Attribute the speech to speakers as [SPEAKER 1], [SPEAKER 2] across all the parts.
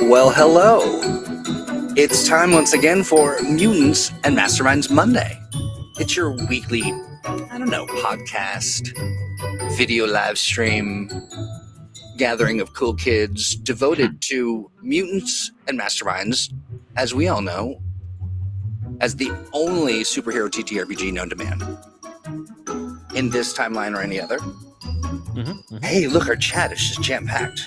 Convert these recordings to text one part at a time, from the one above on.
[SPEAKER 1] Well, hello. It's time once again for Mutants and Masterminds Monday. It's your weekly, podcast, video live stream, gathering of cool kids devoted to mutants and masterminds, as we all know, as the only superhero TTRPG known to man. In this timeline or any other. Hey, look, our chat is just jam-packed.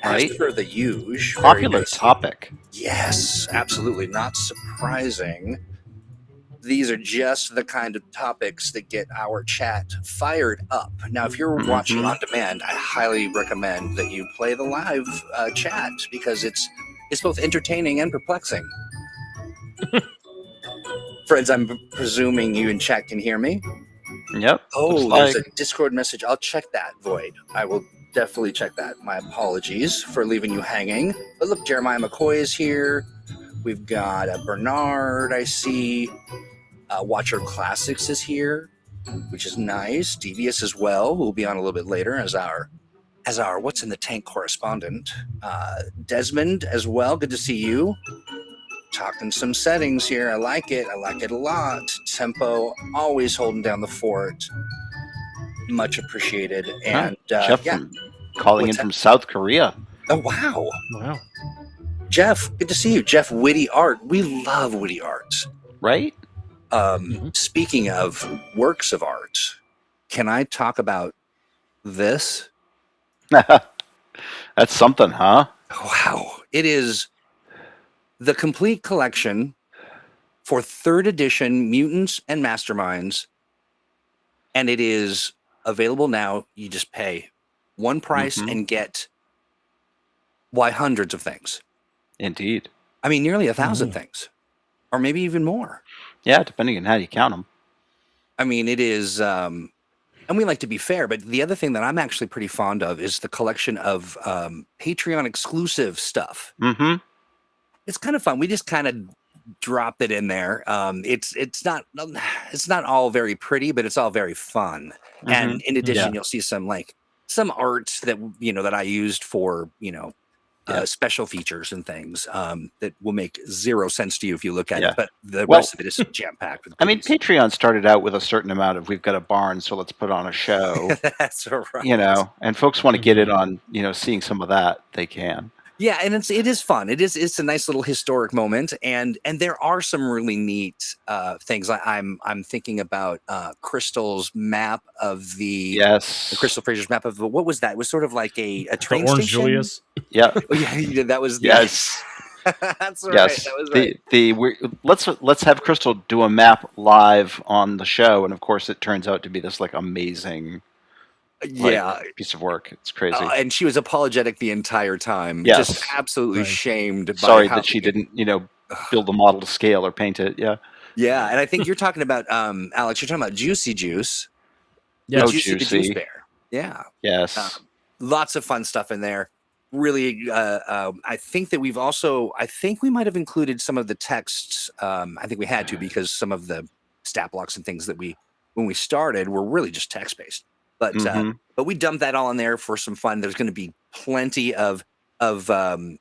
[SPEAKER 1] As per the usual.
[SPEAKER 2] Popular topic.
[SPEAKER 1] Yes, absolutely. Not surprising. These are just the kind of topics that get our chat fired up. Now, if you're watching on demand, I highly recommend that you play the live chat because it's both entertaining and perplexing. Friends, I'm presuming you in chat can hear me.
[SPEAKER 2] Yep.
[SPEAKER 1] Oh, there's a Discord message. I'll check that, Void. I will definitely check that. My apologies for leaving you hanging. But look, Jeremiah McCoy is here. We've got Bernard, I see. Watcher Classics is here, which is nice. Devious as well, who will be on a little bit later as our What's in the Tank correspondent. Desmond as well. Good to see you. Talking some settings here. I like it. I like it a lot. Tempo, always holding down the fort. Much appreciated. And
[SPEAKER 2] Jeff calling in from South Korea.
[SPEAKER 1] Oh, wow. Jeff, good to see you. Jeff, witty art. We love witty art.
[SPEAKER 2] Right?
[SPEAKER 1] Speaking of works of art, can I talk about this?
[SPEAKER 2] That's something, huh?
[SPEAKER 1] Wow. It is the complete collection for 3rd edition Mutants and Masterminds, and it is available now. You just pay one price and get hundreds of things.
[SPEAKER 2] Indeed.
[SPEAKER 1] I mean, nearly 1,000 things, or maybe even more.
[SPEAKER 2] Yeah, depending on how you count them.
[SPEAKER 1] I mean, it is, and we like to be fair, but the other thing that I'm actually pretty fond of is the collection of Patreon exclusive stuff. It's kind of fun. We just kind of dropped it in there. It's not all very pretty, but it's all very fun. And in addition, you'll see some art that that I used for special features and things that will make zero sense to you if you look at it. But the rest of it is jam packed with.
[SPEAKER 2] I mean, Patreon started out with a certain amount of we've got a barn, so let's put on a show.
[SPEAKER 1] That's right.
[SPEAKER 2] And folks want to get it on. Seeing some of that, they can.
[SPEAKER 1] Yeah, and it is fun. It's a nice little historic moment, and there are some really neat things. I'm thinking about Crystal's map of the Crystal Fraser's map of what was that? It was sort of like a train
[SPEAKER 3] Orange
[SPEAKER 1] station.
[SPEAKER 3] Julius.
[SPEAKER 2] Yeah,
[SPEAKER 1] yeah, that was
[SPEAKER 2] yes.
[SPEAKER 1] That's right.
[SPEAKER 2] Yes. That was right. Let's have Crystal do a map live on the show, and of course, it turns out to be this amazing. Piece of work. It's crazy.
[SPEAKER 1] And she was apologetic the entire time.
[SPEAKER 2] Yes.
[SPEAKER 1] Just absolutely shamed.
[SPEAKER 2] Sorry that she didn't, build the model to scale or paint it. Yeah.
[SPEAKER 1] Yeah, and I think you're talking about Alex. You're talking about Juicy Juice.
[SPEAKER 2] Yeah,
[SPEAKER 1] Juicy the Juice Bear. Yeah.
[SPEAKER 2] Yes.
[SPEAKER 1] Lots of fun stuff in there. Really, I think that we might have included some of the texts. I think we had to because some of the stat blocks and things that when we started were really just text based. But we dumped that all in there for some fun. There's going to be plenty of POR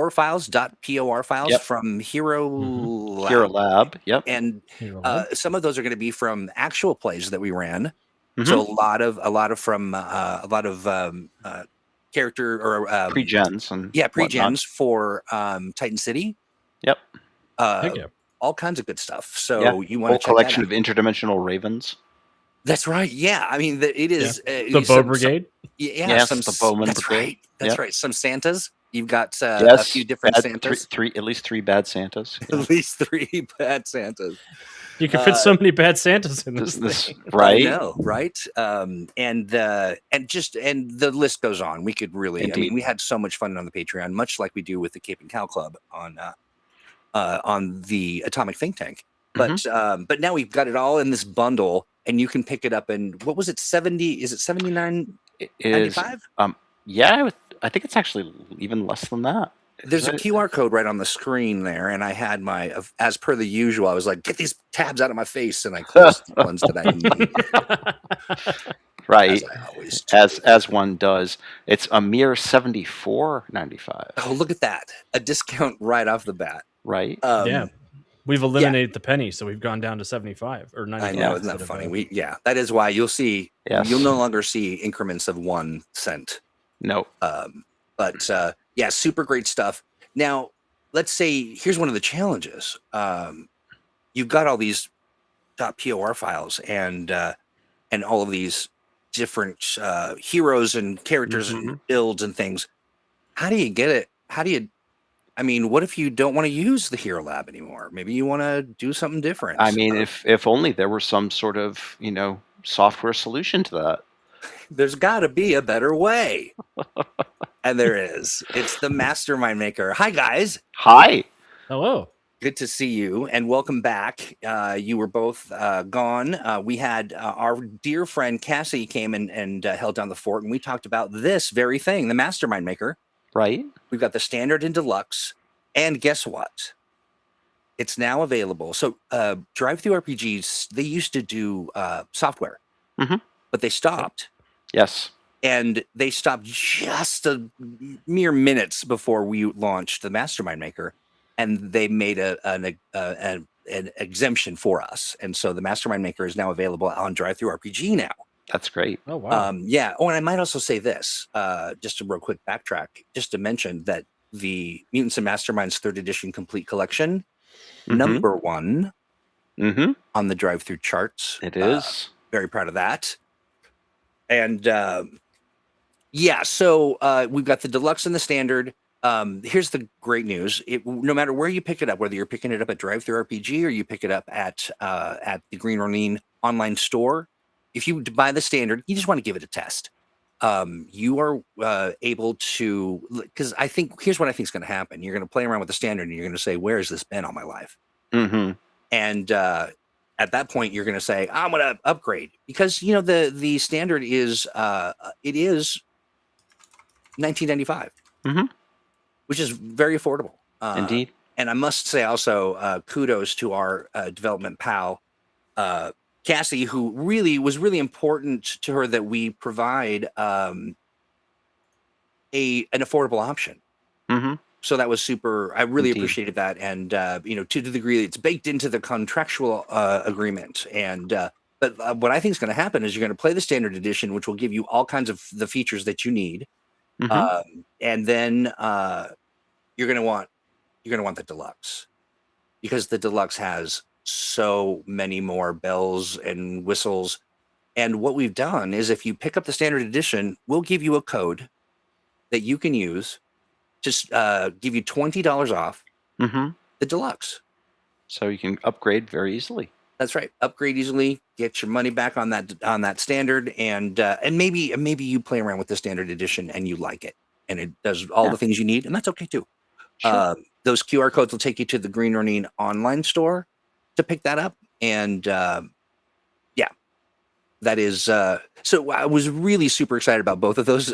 [SPEAKER 1] files, .por files from Hero
[SPEAKER 2] Lab. Yep.
[SPEAKER 1] And some of those are going to be from actual plays that we ran. So a lot of character or
[SPEAKER 2] pre-gens and
[SPEAKER 1] pre-gens for Titan City.
[SPEAKER 2] Yep.
[SPEAKER 1] All kinds of good stuff. So you want to check
[SPEAKER 2] collection of interdimensional ravens.
[SPEAKER 1] That's right. Yeah, I mean, it is
[SPEAKER 3] the Bow Brigade.
[SPEAKER 1] The
[SPEAKER 2] Bowman
[SPEAKER 1] That's
[SPEAKER 2] Brigade.
[SPEAKER 1] Right. That's right. Some Santas. You've got a few different Santas.
[SPEAKER 2] At least three bad Santas.
[SPEAKER 1] Yeah. At least 3 bad Santas.
[SPEAKER 3] You can fit so many bad Santas in this thing.
[SPEAKER 2] Right?
[SPEAKER 1] I know, right? And the list goes on. We could really.
[SPEAKER 2] Indeed.
[SPEAKER 1] I mean, we had so much fun on the Patreon, much like we do with the Cape and Cow Club on the Atomic Think Tank. But now we've got it all in this bundle. And you can pick it up in, what was it, 70? Is it 79.95?
[SPEAKER 2] Yeah, I think it's actually even less than that.
[SPEAKER 1] There's a QR code right on the screen there, and I had as per the usual, I was like, get these tabs out of my face, and I closed the ones that I need.
[SPEAKER 2] Right.
[SPEAKER 1] As I always do.
[SPEAKER 2] As one does. It's a mere $74.95.
[SPEAKER 1] Oh, look at that. A discount right off the bat.
[SPEAKER 2] Right.
[SPEAKER 3] Yeah. We've eliminated the penny, so we've gone down to 75 or 95.
[SPEAKER 1] I know, isn't that funny? That is why you'll no longer see increments of 1 cent.
[SPEAKER 2] No.
[SPEAKER 1] But super great stuff. Now, let's say here's one of the challenges. You've got all these .por files and all of these different heroes and characters and builds and things. How do you get it? What if you don't want to use the Hero Lab anymore? Maybe you want to do something different.
[SPEAKER 2] If only there were some sort of, software solution to that.
[SPEAKER 1] There's got to be a better way. And there is. It's the Mastermind Maker. Hi, guys.
[SPEAKER 2] Hi.
[SPEAKER 3] Hello.
[SPEAKER 1] Good to see you, and welcome back. You were both gone. We had our dear friend Cassie came and held down the fort, and we talked about this very thing, the Mastermind Maker.
[SPEAKER 2] Right.
[SPEAKER 1] We've got the standard and deluxe, and guess what? It's now available. So Drive-Thru RPGs, they used to do software, but they stopped.
[SPEAKER 2] Yes.
[SPEAKER 1] And they stopped just a mere minutes before we launched the Mastermind Maker, and they made an exemption for us. And so the Mastermind Maker is now available on Drive-Thru RPG now.
[SPEAKER 2] That's great.
[SPEAKER 3] Oh, wow.
[SPEAKER 1] Oh, and I might also say this, just a real quick backtrack, just to mention that the Mutants and Masterminds 3rd edition complete collection, number 1 on the Drive-Thru charts.
[SPEAKER 2] It is.
[SPEAKER 1] Very proud of that. And so we've got the deluxe and the standard. Here's the great news. No matter where you pick it up, whether you're picking it up at Drive-Thru RPG or you pick it up at the Green Ronin online store, if you buy the standard, you just want to give it a test. You are able to, because here's what I think is going to happen. You're going to play around with the standard and you're going to say, where has this been all my life? And at that point, you're going to say, I'm going to upgrade, because the standard is $19.95, which is very affordable.
[SPEAKER 2] Indeed.
[SPEAKER 1] And I must say also, kudos to our development pal, Cassie, who was really important to her that we provide an affordable option. So that was super. I really appreciated that, and to the degree that it's baked into the contractual agreement. And but what I think is going to happen is you're going to play the standard edition, which will give you all kinds of the features that you need, and then you're going to want the deluxe, because the deluxe has so many more bells and whistles. And what we've done is, if you pick up the standard edition, we'll give you a code that you can use to give you $20 off the deluxe.
[SPEAKER 2] So you can upgrade very easily.
[SPEAKER 1] That's right. Upgrade easily, get your money back on that standard, and maybe you play around with the standard edition and you like it, and it does all the things you need, and that's okay too. Sure. Those QR codes will take you to the Green Ronin online store to pick that up. And that is so I was really super excited about both of those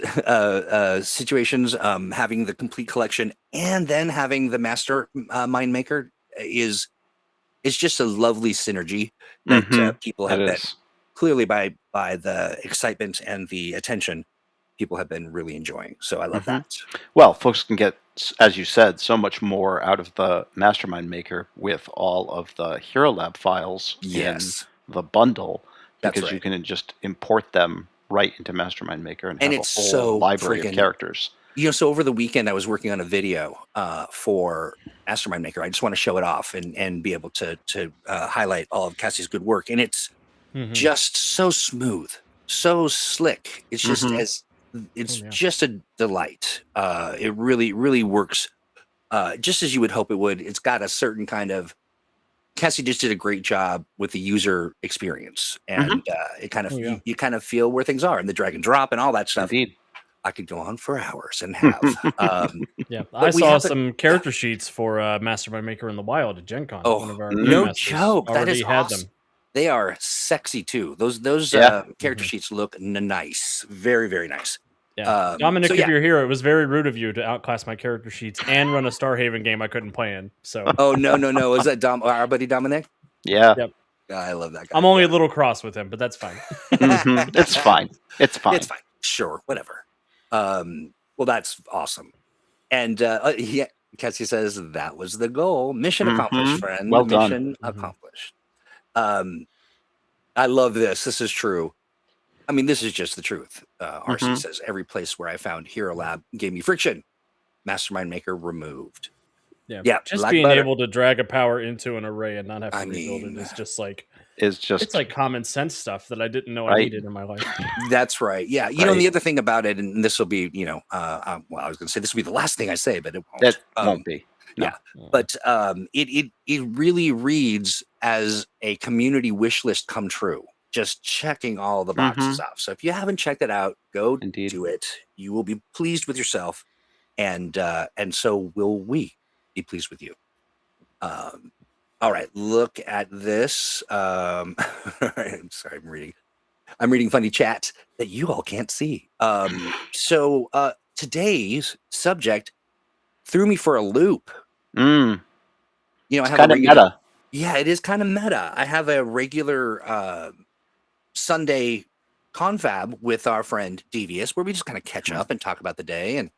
[SPEAKER 1] situations. Having the complete collection and then having the Mastermind Maker is just a lovely synergy that people have been, clearly by the excitement and the attention, people have been really enjoying. So I love that.
[SPEAKER 2] Well, folks can get, as you said, so much more out of the Mastermind Maker with all of the Hero Lab files in the bundle, because you can just import them right into Mastermind Maker and have a whole library of characters.
[SPEAKER 1] So over the weekend, I was working on a video for Mastermind Maker. I just want to show it off and be able to highlight all of Cassie's good work. And it's just so smooth, so slick. It's just just a delight. It really, really works just as you would hope it would. It's got a certain kind of, Cassie just did a great job with the user experience, and it kind of you kind of feel where things are, and the drag and drop and all that stuff.
[SPEAKER 2] Indeed.
[SPEAKER 1] I could go on for hours and have.
[SPEAKER 3] I saw some character sheets for Mastermind Maker in the wild at Gen Con.
[SPEAKER 1] Oh, no joke! That is awesome. They are sexy too. Those character sheets look nice, very, very nice.
[SPEAKER 3] Yeah, Dominic, if you're here, it was very rude of you to outclass my character sheets and run a Starhaven game I couldn't play in. So.
[SPEAKER 1] Oh no! Was that our buddy Dominic?
[SPEAKER 2] Yeah.
[SPEAKER 3] Yep.
[SPEAKER 1] I love that guy.
[SPEAKER 3] I'm only a little cross with him, but that's fine.
[SPEAKER 2] It's fine. It's fine.
[SPEAKER 1] It's fine. Sure, whatever. Well, that's awesome. And Cassie says that was the goal. Mission accomplished, friend.
[SPEAKER 2] Well done.
[SPEAKER 1] Mission accomplished. I love this. This is true. I mean, this is just the truth. RC says every place where I found Hero Lab gave me friction. Mastermind Maker removed.
[SPEAKER 3] Yeah. Just being able to drag a power into an array and not have to rebuild it is just like it's like common sense stuff that I didn't know I needed in my life.
[SPEAKER 1] That's right. Yeah. You know, the other thing about it, and this will be, well, I was going to say this will be the last thing I say, but it won't.
[SPEAKER 2] It won't be. No.
[SPEAKER 1] Yeah. But it really reads as a community wish list come true. Just checking all the boxes off. So if you haven't checked it out, go do it. You will be pleased with yourself, and so will we be pleased with you. All right, look at this. I'm sorry, I'm reading funny chat that you all can't see. So today's subject threw me for a loop.
[SPEAKER 2] I
[SPEAKER 1] have
[SPEAKER 2] kind of meta.
[SPEAKER 1] Yeah, it is kind of meta. I have a regular Sunday confab with our friend Devious, where we just kind of catch up and talk about the day and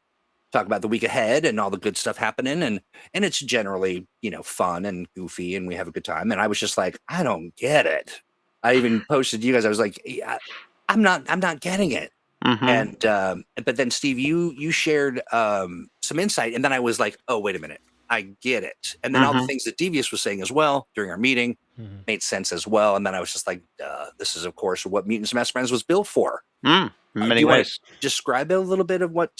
[SPEAKER 1] talk about the week ahead and all the good stuff happening, and it's generally fun and goofy, and we have a good time. And I was just like, I don't get it. I even posted to you guys. I was like, yeah, I'm not getting it. And but then Steve, you shared some insight, and then I was like, oh, wait a minute, I get it. And then all the things that Devious was saying as well during our meeting made sense as well. And then I was just like, this is of course what Mutants Masterminds was built for.
[SPEAKER 2] In many ways.
[SPEAKER 1] Describe a little bit of what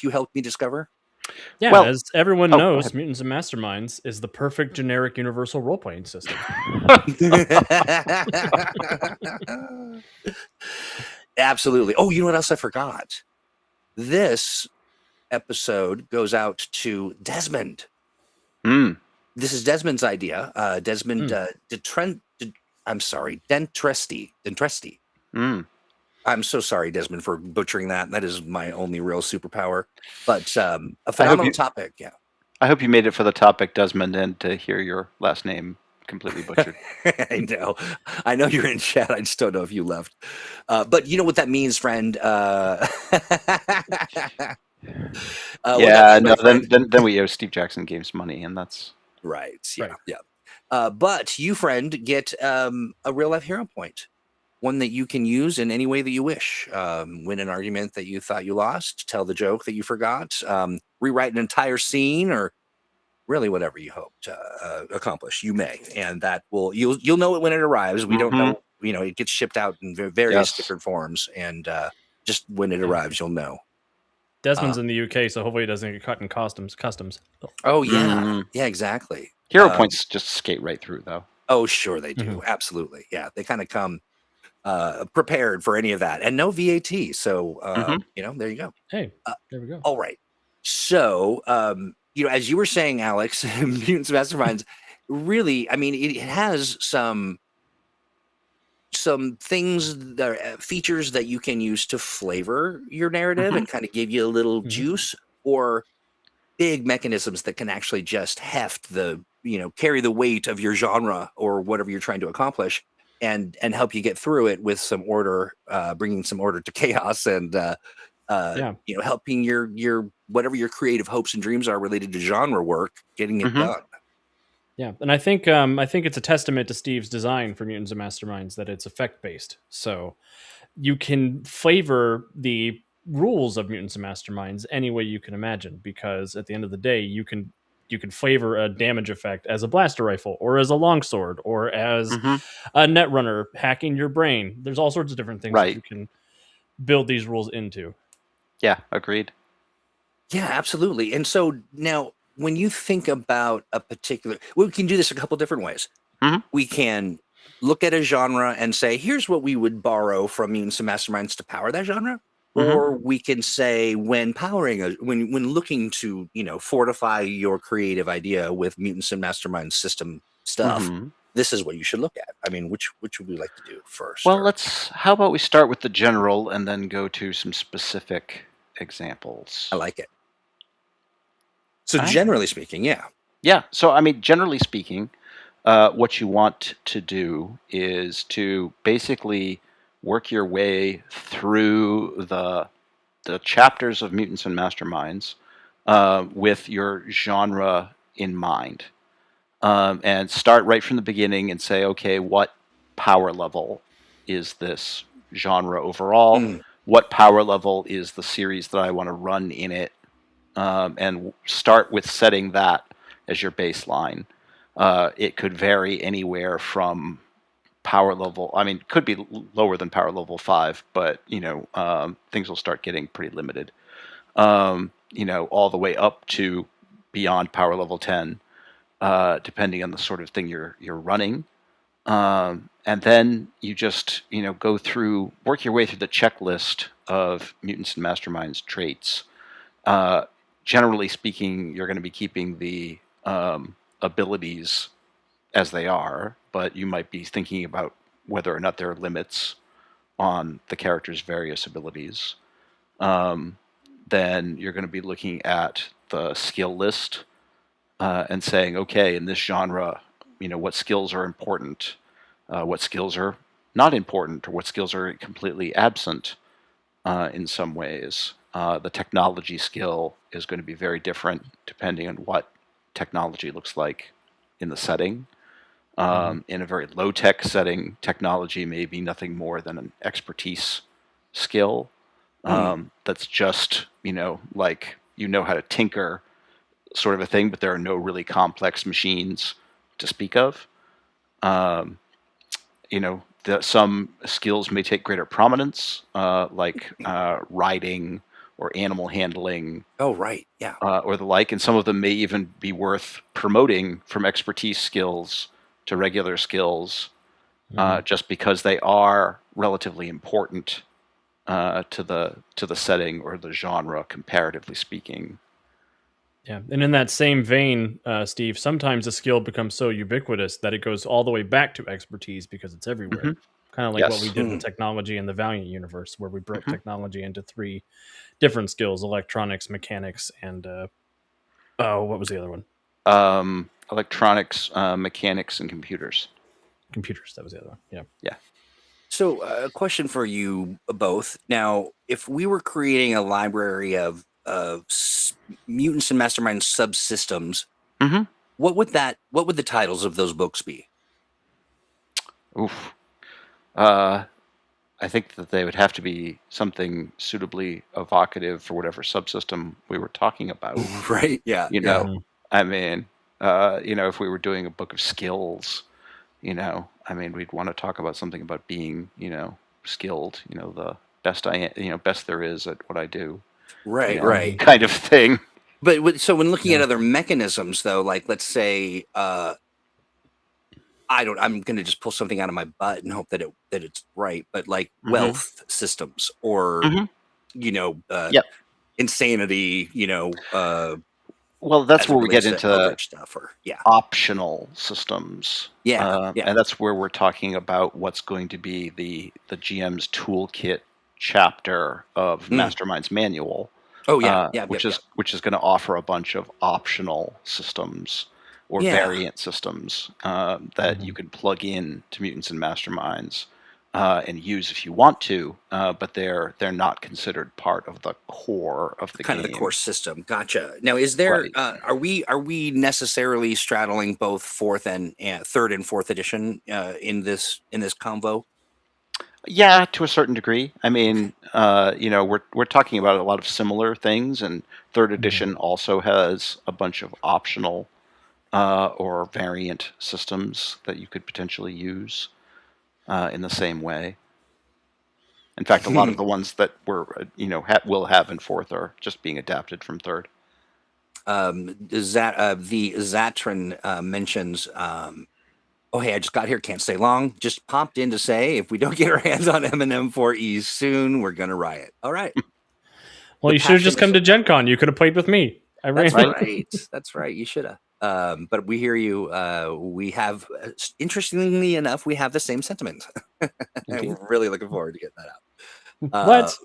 [SPEAKER 1] you helped me discover.
[SPEAKER 3] Yeah, well, as everyone knows, Mutants and Masterminds is the perfect generic universal role-playing system.
[SPEAKER 1] Absolutely. Oh, you know what else I forgot? This episode goes out to Desmond. This is Desmond's idea. Desmond Dentresti. I'm so sorry, Desmond, for butchering that. That is my only real superpower. But a phenomenal topic, yeah.
[SPEAKER 2] I hope you made it for the topic, Desmond, and to hear your last name completely butchered.
[SPEAKER 1] I know you're in chat. I just don't know if you left. But you know what that means, friend.
[SPEAKER 2] Then we owe Steve Jackson Games money, and that's
[SPEAKER 1] right. Yeah. But you, friend, get a real life hero point. One that you can use in any way that you wish. Win an argument that you thought you lost, tell the joke that you forgot, rewrite an entire scene, or really whatever you hope to accomplish, you may. And that you'll know it when it arrives. We don't know, it gets shipped out in various different forms, and just when it arrives, you'll know.
[SPEAKER 3] Desmond's in the UK, so hopefully he doesn't get caught in customs.
[SPEAKER 1] Oh yeah, yeah, exactly.
[SPEAKER 2] Hero points just skate right through, though.
[SPEAKER 1] Oh sure, they do. Absolutely, yeah. They kind of come prepared for any of that, and no VAT. So there you go.
[SPEAKER 3] Hey, there we go.
[SPEAKER 1] All right. So as you were saying, Alex, Mutants Masterminds really, I mean, it has some things that features that you can use to flavor your narrative and kind of give you a little juice, or big mechanisms that can actually just heft carry the weight of your genre or whatever you're trying to accomplish, and help you get through it with some order, bringing some order to chaos, and helping your whatever your creative hopes and dreams are related to genre work, getting it done.
[SPEAKER 3] Yeah, and I think it's a testament to Steve's design for Mutants and Masterminds that it's effect based, so you can flavor the rules of Mutants and Masterminds any way you can imagine, because at the end of the day, you can flavor a damage effect as a blaster rifle, or as a longsword, or as a netrunner hacking your brain. There's all sorts of different things that you can build these rules into.
[SPEAKER 2] Yeah, agreed.
[SPEAKER 1] Yeah, absolutely. And so now, when you think about a particular, we can do this a couple different ways. We can look at a genre and say, here's what we would borrow from Mutants and Masterminds to power that genre. Or we can say, when looking to fortify your creative idea with Mutants and Masterminds system stuff, this is what you should look at. I mean, which would we like to do first?
[SPEAKER 2] Well, how about we start with the general and then go to some specific examples.
[SPEAKER 1] I like it. So generally speaking, yeah.
[SPEAKER 2] Yeah. So, I mean, generally speaking, what you want to do is to basically work your way through the chapters of Mutants and Masterminds with your genre in mind, and start right from the beginning and say, okay, what power level is this genre overall? What power level is the series that I want to run in it? And start with setting that as your baseline. It could vary anywhere from power level. I mean, it could be lower than power level 5, but things will start getting pretty limited. All the way up to beyond power level 10, depending on the sort of thing you're running. And then you just work your way through the checklist of Mutants and Masterminds traits. Generally speaking, you're going to be keeping the abilities as they are, but you might be thinking about whether or not there are limits on the character's various abilities. Then you're going to be looking at the skill list and saying, okay, in this genre, what skills are important, what skills are not important, or what skills are completely absent in some ways. The technology skill is going to be very different depending on what technology looks like in the setting. In a very low-tech setting, technology may be nothing more than an expertise skill that's just, like how to tinker sort of a thing, but there are no really complex machines to speak of. Some skills may take greater prominence, like riding or animal handling.
[SPEAKER 1] Oh, right. Yeah.
[SPEAKER 2] Or the like. And some of them may even be worth promoting from expertise skills to regular skills, just because they are relatively important to the setting or the genre, comparatively speaking.
[SPEAKER 3] Yeah, and in that same vein, Steve, sometimes a skill becomes so ubiquitous that it goes all the way back to expertise because it's everywhere.
[SPEAKER 2] Mm-hmm.
[SPEAKER 3] Kind of like what we did with technology in the Valiant universe, where we broke technology into 3 different skills: electronics, mechanics, and what was the other one?
[SPEAKER 2] Electronics, mechanics, and computers.
[SPEAKER 3] Computers, that was the other one. Yeah.
[SPEAKER 2] Yeah.
[SPEAKER 1] So, a question for you both. Now, if we were creating a library of Mutants and Mastermind subsystems, what would the titles of those books be?
[SPEAKER 2] Oof. I think that they would have to be something suitably evocative for whatever subsystem we were talking about.
[SPEAKER 1] Right? Yeah.
[SPEAKER 2] I mean, if we were doing a book of skills, we'd want to talk about something about being, skilled, the best there is at what I do.
[SPEAKER 1] Right.
[SPEAKER 2] Kind of thing.
[SPEAKER 1] But so when looking at other mechanisms, though, like let's say, I'm going to just pull something out of my butt and hope that it's right. But like wealth systems or, insanity,
[SPEAKER 2] well, that's where we get into
[SPEAKER 1] stuff or
[SPEAKER 2] optional systems.
[SPEAKER 1] Yeah.
[SPEAKER 2] And that's where we're talking about what's going to be the GM's toolkit chapter of Mastermind's manual.
[SPEAKER 1] Oh yeah,
[SPEAKER 2] which is going to offer a bunch of optional systems or variant systems that you can plug in to Mutants and Masterminds and use if you want to, but they're not considered part of the core of the
[SPEAKER 1] kind
[SPEAKER 2] game.
[SPEAKER 1] of the core system. Gotcha. Now, is there are we necessarily straddling both third and fourth edition in this convo?
[SPEAKER 2] Yeah, to a certain degree. I mean, we're talking about a lot of similar things, and third edition also has a bunch of optional or variant systems that you could potentially use in the same way. In fact, a lot of the ones that will have in fourth are just being adapted from third.
[SPEAKER 1] The Zatran mentions. Oh, hey, I just got here. Can't stay long. Just popped in to say if we don't get our hands on M&M4E soon, we're going to riot. All right.
[SPEAKER 3] Well, you should have just come to Gen Con. You could have played with me.
[SPEAKER 1] That's right. That's right. You should have. But we hear you. We have, interestingly enough, we have the same sentiment. And we're really looking forward to getting that out.
[SPEAKER 3] What?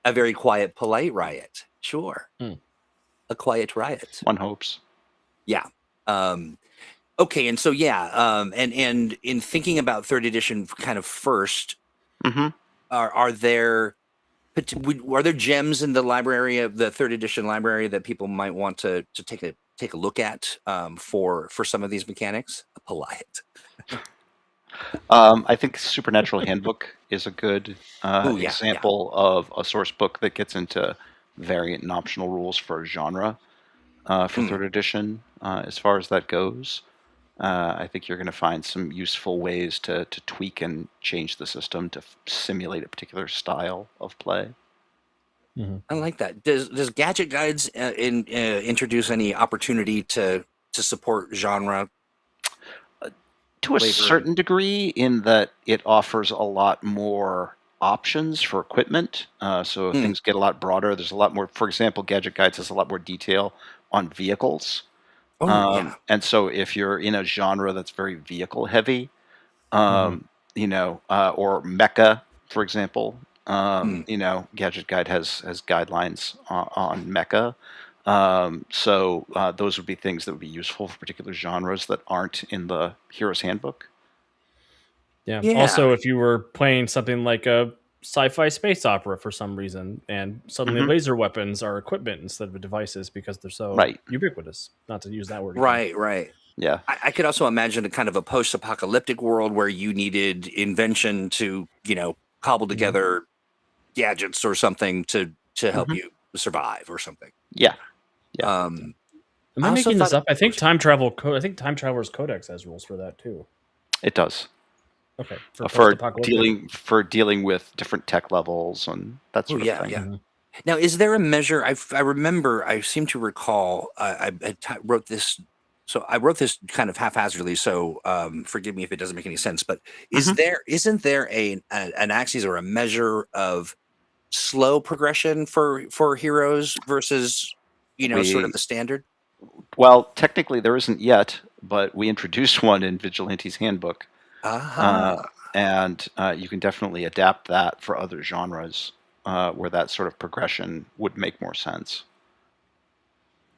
[SPEAKER 1] A very quiet, polite riot. Sure. A quiet riot.
[SPEAKER 2] One hopes.
[SPEAKER 1] Yeah. Okay, and so and in thinking about third edition kind of first, are there gems in the library of the third edition library that people might want to take a look at for some of these mechanics? Polite.
[SPEAKER 2] I think Supernatural Handbook is a good example of a source book that gets into variant and optional rules for genre for third edition. As far as that goes, I think you're going to find some useful ways to tweak and change the system to simulate a particular style of play.
[SPEAKER 1] I like that. Does Gadget Guides introduce any opportunity to support genre?
[SPEAKER 2] To a certain degree, in that it offers a lot more options for equipment. So things get a lot broader. There's a lot more, for example, Gadget Guides has a lot more detail on vehicles. And so if you're in a genre that's very vehicle heavy, or mecha, for example, Gadget Guide has guidelines on mecha. So those would be things that would be useful for particular genres that aren't in the Hero's Handbook.
[SPEAKER 3] Yeah. Also, if you were playing something like a sci-fi space opera for some reason, and suddenly laser weapons are equipment instead of devices because they're so ubiquitous. Not to use that word.
[SPEAKER 1] Right.
[SPEAKER 2] Yeah.
[SPEAKER 1] I could also imagine a kind of a post-apocalyptic world where you needed invention to, cobble together gadgets or something to help you survive or something.
[SPEAKER 2] Yeah.
[SPEAKER 3] Am I making this up? I think Time Traveler's Codex has rules for that too.
[SPEAKER 2] It does.
[SPEAKER 3] Okay.
[SPEAKER 2] For dealing with different tech levels and that sort of thing.
[SPEAKER 1] Yeah. Now, is there a measure? I seem to recall. I wrote this. So I wrote this kind of haphazardly. So forgive me if it doesn't make any sense. But isn't there an axis or a measure of slow progression for heroes versus sort of the standard?
[SPEAKER 2] Well, technically there isn't yet, but we introduced one in Vigilante's Handbook. And you can definitely adapt that for other genres where that sort of progression would make more sense.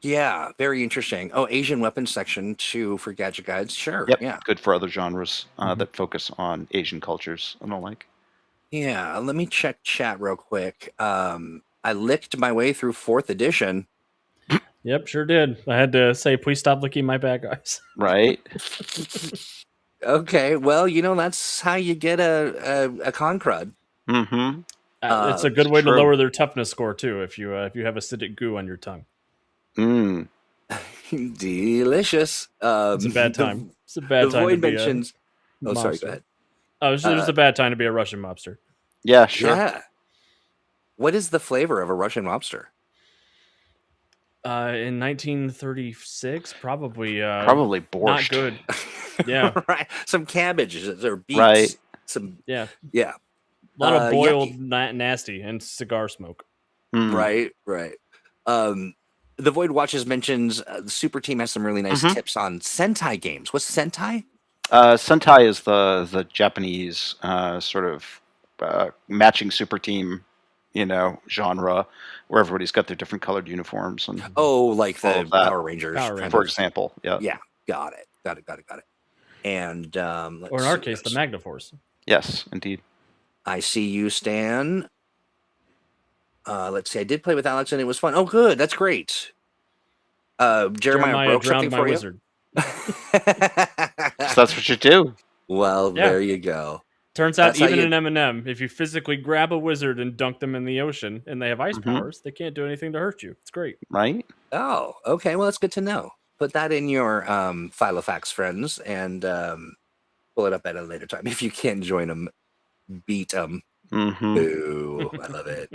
[SPEAKER 1] Yeah, very interesting. Oh, Asian weapons section too for Gadget Guides. Sure.
[SPEAKER 2] Yep,
[SPEAKER 1] yeah.
[SPEAKER 2] Good for other genres that focus on Asian cultures and the like.
[SPEAKER 1] Yeah, let me check chat real quick. I licked my way through 4th edition.
[SPEAKER 3] Yep, sure did. I had to say, please stop licking my bad guys.
[SPEAKER 2] Right.
[SPEAKER 1] Okay, well, that's how you get a con crud.
[SPEAKER 3] It's a good way to lower their toughness score too. If you have acidic goo on your tongue.
[SPEAKER 1] Delicious.
[SPEAKER 3] It's a bad time. It's a bad time.
[SPEAKER 1] Void mentions. Oh, sorry. Go ahead.
[SPEAKER 3] Oh, it's just a bad time to be a Russian mobster.
[SPEAKER 2] Yeah, sure.
[SPEAKER 1] Yeah. What is the flavor of a Russian mobster?
[SPEAKER 3] In 1936, probably
[SPEAKER 2] borscht.
[SPEAKER 3] Not good. Yeah.
[SPEAKER 1] Right. Some cabbages or beets.
[SPEAKER 2] Right.
[SPEAKER 1] Yeah.
[SPEAKER 3] A lot of boiled nasty and cigar smoke.
[SPEAKER 1] Right. The Void Watches mentions the Super Team has some really nice tips on Sentai games. What's Sentai?
[SPEAKER 2] Sentai is the Japanese sort of matching Super Team, genre where everybody's got their different colored uniforms and
[SPEAKER 1] like the Power Rangers,
[SPEAKER 2] for example.
[SPEAKER 1] Yeah. Got it. And
[SPEAKER 3] or in our case, the Magnaforce.
[SPEAKER 2] Yes, indeed.
[SPEAKER 1] I see you, Stan. Let's see. I did play with Alex and it was fun. Oh, good. That's great. Jeremiah broke something for
[SPEAKER 2] wizard. So that's what you do.
[SPEAKER 1] Well, there you go.
[SPEAKER 3] Turns out even in M&M, if you physically grab a wizard and dunk them in the ocean and they have ice powers, they can't do anything to hurt you. It's great.
[SPEAKER 2] Right?
[SPEAKER 1] Oh, okay. Well, that's good to know. Put that in your file of facts, friends, and pull it up at a later time. If you can join them, beat them. Ooh, I love it.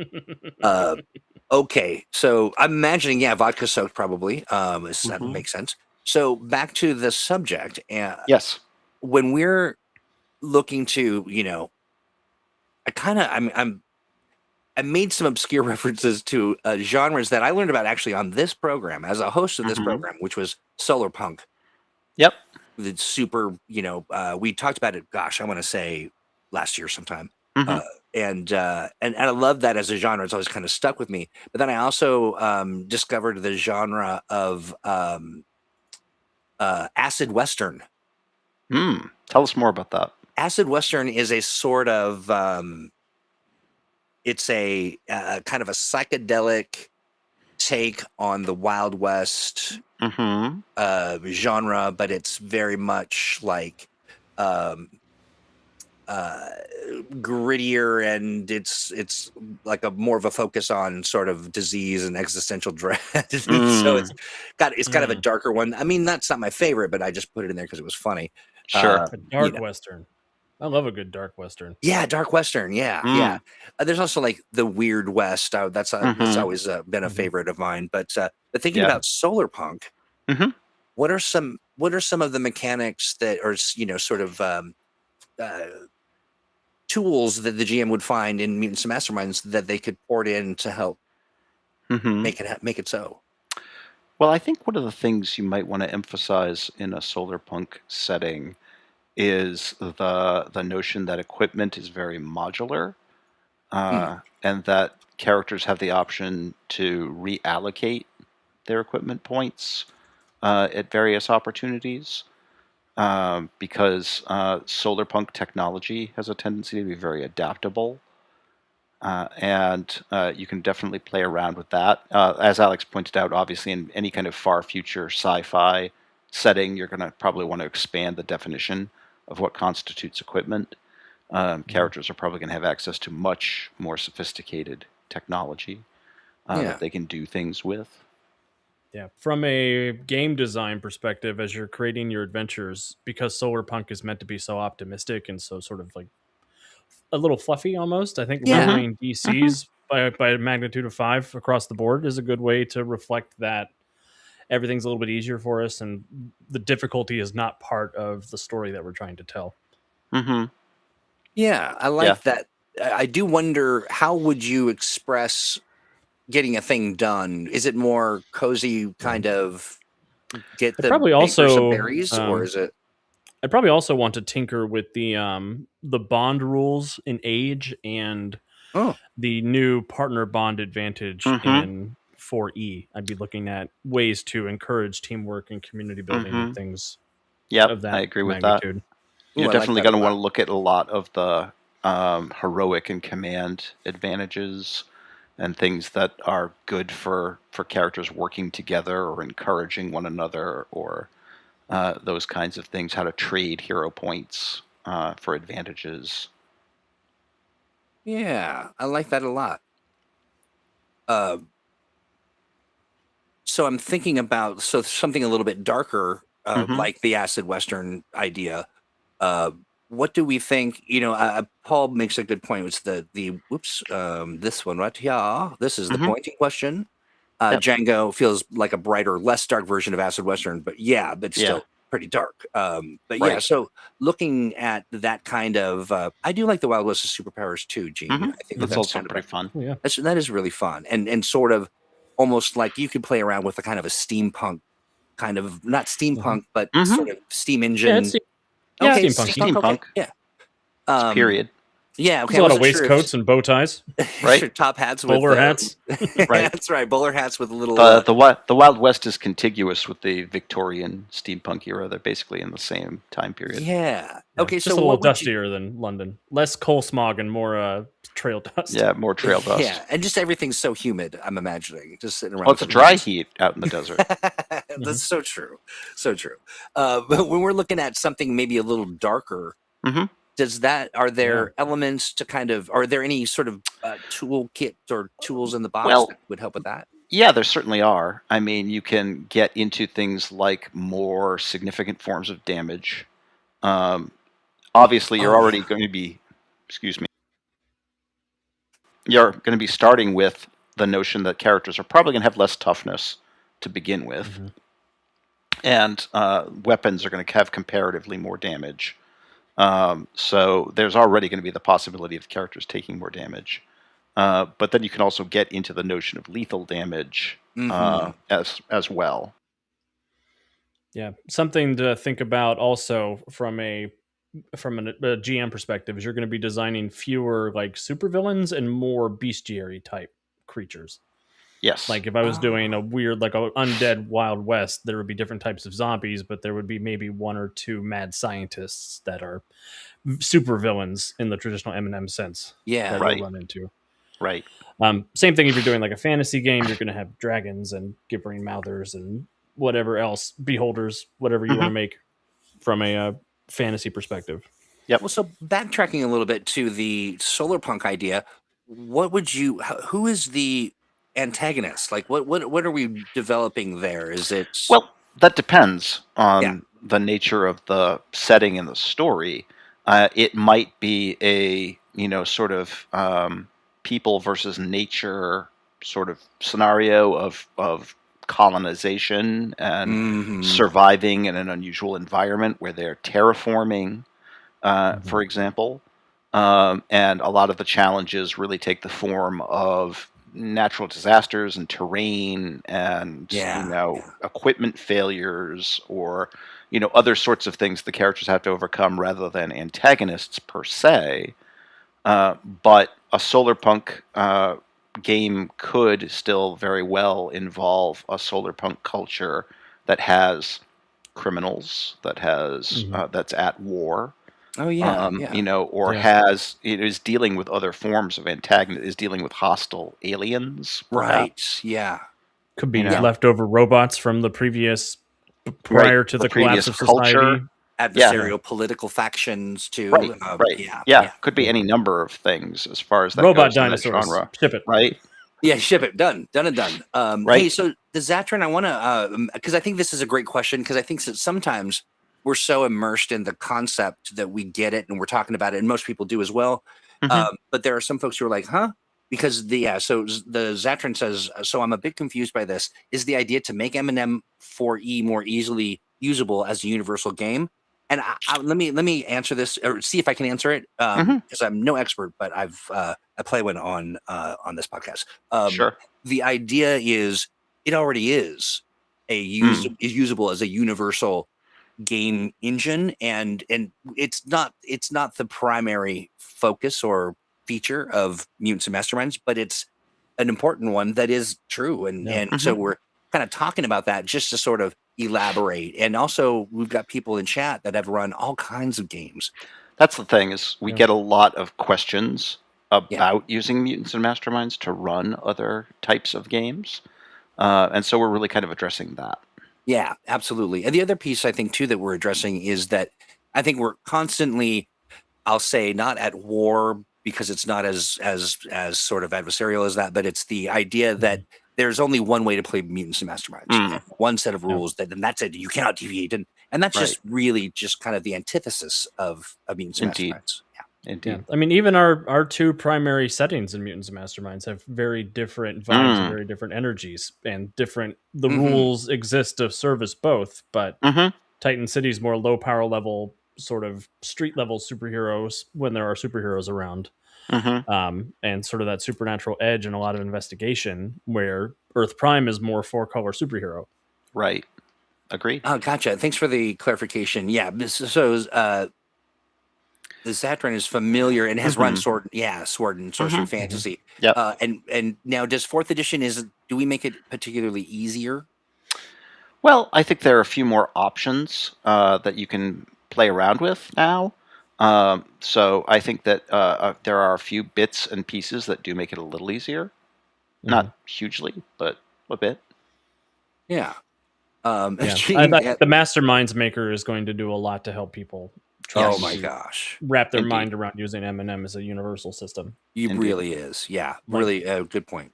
[SPEAKER 1] Okay, so I'm imagining, vodka soaked probably. That makes sense. So back to the subject.
[SPEAKER 2] Yes.
[SPEAKER 1] When we're looking to, I made some obscure references to genres that I learned about actually on this program as a host of this program, which was solar punk.
[SPEAKER 2] Yep.
[SPEAKER 1] The super, we talked about it. Gosh, I want to say last year sometime. And I love that as a genre. It's always kind of stuck with me. But then I also discovered the genre of Acid Western.
[SPEAKER 2] Tell us more about that.
[SPEAKER 1] Acid Western is a sort of it's a kind of a psychedelic take on the Wild West genre, but it's very much like grittier, and it's like a more of a focus on sort of disease and existential dread. So it's kind of a darker one. I mean, that's not my favorite, but I just put it in there because it was funny.
[SPEAKER 2] Sure.
[SPEAKER 3] A dark Western. I love a good dark Western.
[SPEAKER 1] Yeah, dark Western. Yeah. There's also like the Weird West. That's always been a favorite of mine. But thinking about solar punk, what are some of the mechanics that are sort of tools that the GM would find in Mutants Masterminds that they could port in to help make it so?
[SPEAKER 2] Well, I think one of the things you might want to emphasize in a solar punk setting is the notion that equipment is very modular, and that characters have the option to reallocate their equipment points at various opportunities, because solar punk technology has a tendency to be very adaptable, and you can definitely play around with that. As Alex pointed out, obviously in any kind of far future sci-fi setting, you're going to probably want to expand the definition of what constitutes equipment. Characters are probably going to have access to much more sophisticated technology that they can do things with.
[SPEAKER 3] Yeah, from a game design perspective, as you're creating your adventures, because solar punk is meant to be so optimistic and so sort of like a little fluffy almost, I think lowering DCs by a magnitude of 5 across the board is a good way to reflect that everything's a little bit easier for us, and the difficulty is not part of the story that we're trying to tell.
[SPEAKER 1] Yeah, I like that. I do wonder, how would you express getting a thing done? Is it more cozy, kind of get the
[SPEAKER 3] probably
[SPEAKER 1] paper some
[SPEAKER 3] also
[SPEAKER 1] berries, or is it?
[SPEAKER 3] I'd probably also want to tinker with the bond rules in Age and the new partner bond advantage in 4E. I'd be looking at ways to encourage teamwork and community building and things. Of that
[SPEAKER 2] I agree with
[SPEAKER 3] magnitude.
[SPEAKER 2] that. You're definitely going to want to look at a lot of the heroic and command advantages and things that are good for characters working together or encouraging one another, or those kinds of things, how to trade hero points for advantages.
[SPEAKER 1] Yeah, I like that a lot. So I'm thinking about something a little bit darker, like the Acid Western idea. What do we think? Paul makes a good point. It's this one right here. This is the pointing question. Django feels like a brighter, less dark version of Acid Western, but still pretty dark. So looking at that kind of, I do like the Wild West of superpowers too, Gene. I think
[SPEAKER 2] that's also kind of pretty fun.
[SPEAKER 3] Yeah,
[SPEAKER 1] that is really fun, and sort of almost like you could play around with a kind of a steampunk, kind of not steampunk, but sort of steam engine.
[SPEAKER 3] Steampunk.
[SPEAKER 1] Yeah.
[SPEAKER 2] Period.
[SPEAKER 1] Yeah, okay.
[SPEAKER 3] There's a lot of waistcoats and bow ties,
[SPEAKER 1] right? Top hats,
[SPEAKER 3] bowler hats.
[SPEAKER 1] Right, that's right. Bowler hats with a little.
[SPEAKER 2] The Wild West is contiguous with the Victorian steampunk era. They're basically in the same time period.
[SPEAKER 1] Yeah. Okay,
[SPEAKER 3] just a little dustier than London. Less coal smog and more trail dust.
[SPEAKER 2] Yeah, more trail dust.
[SPEAKER 1] Yeah, and just everything's so humid. I'm imagining just sitting around.
[SPEAKER 2] Well, it's a dry heat out in the desert.
[SPEAKER 1] That's so true. So true. But when we're looking at something maybe a little darker. Are there elements to kind of, are there any sort of toolkit or tools in the box that would help with that?
[SPEAKER 2] Yeah, there certainly are. I mean, you can get into things like more significant forms of damage. Obviously, you're already going to be, you're going to be starting with the notion that characters are probably going to have less toughness to begin with. And weapons are going to have comparatively more damage. So there's already going to be the possibility of characters taking more damage. But then you can also get into the notion of lethal damage as well.
[SPEAKER 3] Yeah, something to think about also from a GM perspective is you're going to be designing fewer like supervillains and more bestiary type creatures.
[SPEAKER 2] Yes.
[SPEAKER 3] Like if I was doing a weird, like a undead Wild West, there would be different types of zombies, but there would be maybe one or two mad scientists that are super villains in the traditional M&M sense that
[SPEAKER 2] Right.
[SPEAKER 3] you'll run into.
[SPEAKER 2] Right.
[SPEAKER 3] Same thing if you're doing like a fantasy game, you're going to have dragons and gibbering mouthers and whatever else, beholders, whatever you want to make from a fantasy perspective.
[SPEAKER 2] Yep.
[SPEAKER 1] Well, so backtracking a little bit to the solar punk idea, who is the antagonist? Like, what are we developing there? Is it
[SPEAKER 2] Well, that depends on the nature of the setting and the story. It might be a sort of people versus nature sort of scenario of colonization and surviving in an unusual environment where they're terraforming, for example. And a lot of the challenges really take the form of natural disasters and terrain and equipment failures or other sorts of things the characters have to overcome rather than antagonists per se. But a solar punk game could still very well involve a solar punk culture that has criminals, that has that's at war.
[SPEAKER 1] or
[SPEAKER 2] is dealing with other forms of antagonism, is dealing with hostile aliens, perhaps.
[SPEAKER 1] Right? Yeah,
[SPEAKER 3] could be leftover robots from the previous prior to the collapse of society.
[SPEAKER 2] Culture.
[SPEAKER 1] Adversarial political factions too.
[SPEAKER 2] Right. Could be any number of things as far as that
[SPEAKER 3] robot
[SPEAKER 2] goes
[SPEAKER 3] dinosaurs.
[SPEAKER 2] In that genre.
[SPEAKER 3] Ship it.
[SPEAKER 2] Right.
[SPEAKER 1] Yeah, ship it. Done.
[SPEAKER 2] Right.
[SPEAKER 1] Hey, so the Zatran, I want to because I think this is a great question because I think that sometimes we're so immersed in the concept that we get it and we're talking about it, and most people do as well. But there are some folks who are like, huh? Because so the Zatran says, so I'm a bit confused by this. Is the idea to make M&M 4E more easily usable as a universal game? And let me answer this or see if I can answer it because I'm no expert, but I play one on this podcast.
[SPEAKER 2] Sure.
[SPEAKER 1] The idea is it already is is usable as a universal game engine, and it's not the primary focus or feature of Mutants and Masterminds, but it's an important one that is true, and so we're kind of talking about that just to sort of elaborate. And also we've got people in chat that have run all kinds of games.
[SPEAKER 2] That's the thing is we get a lot of questions about using Mutants and Masterminds to run other types of games, and so we're really kind of addressing that.
[SPEAKER 1] Yeah, absolutely. And the other piece I think too that we're addressing is that I think we're constantly, I'll say, not at war because it's not as sort of adversarial as that, but it's the idea that there's only one way to play Mutants and Masterminds, one set of rules, and that's it. You cannot deviate, and that's just really just kind of the antithesis of Mutants and Masterminds.
[SPEAKER 2] Indeed.
[SPEAKER 3] Yeah. I mean, even our two primary settings in Mutants and Masterminds have very different vibes and very different energies and different. The rules exist to service both, but Titan City's more low power level, sort of street level superheroes when there are superheroes around. And sort of that supernatural edge and a lot of investigation, where Earth Prime is more 4-color superhero.
[SPEAKER 2] Right. Agreed.
[SPEAKER 1] Oh, gotcha. Thanks for the clarification. Yeah. So the Zatran is familiar and has run Sword and Sorcery Fantasy.
[SPEAKER 2] Yeah.
[SPEAKER 1] And now, does 4th edition do we make it particularly easier?
[SPEAKER 2] Well, I think there are a few more options that you can play around with now. So I think that there are a few bits and pieces that do make it a little easier. Not hugely, but a bit.
[SPEAKER 1] Yeah.
[SPEAKER 3] I think the Masterminds Maker is going to do a lot to help people
[SPEAKER 1] oh my gosh,
[SPEAKER 3] wrap their mind around using M&M as a universal system.
[SPEAKER 1] Really is. Yeah. Really good point.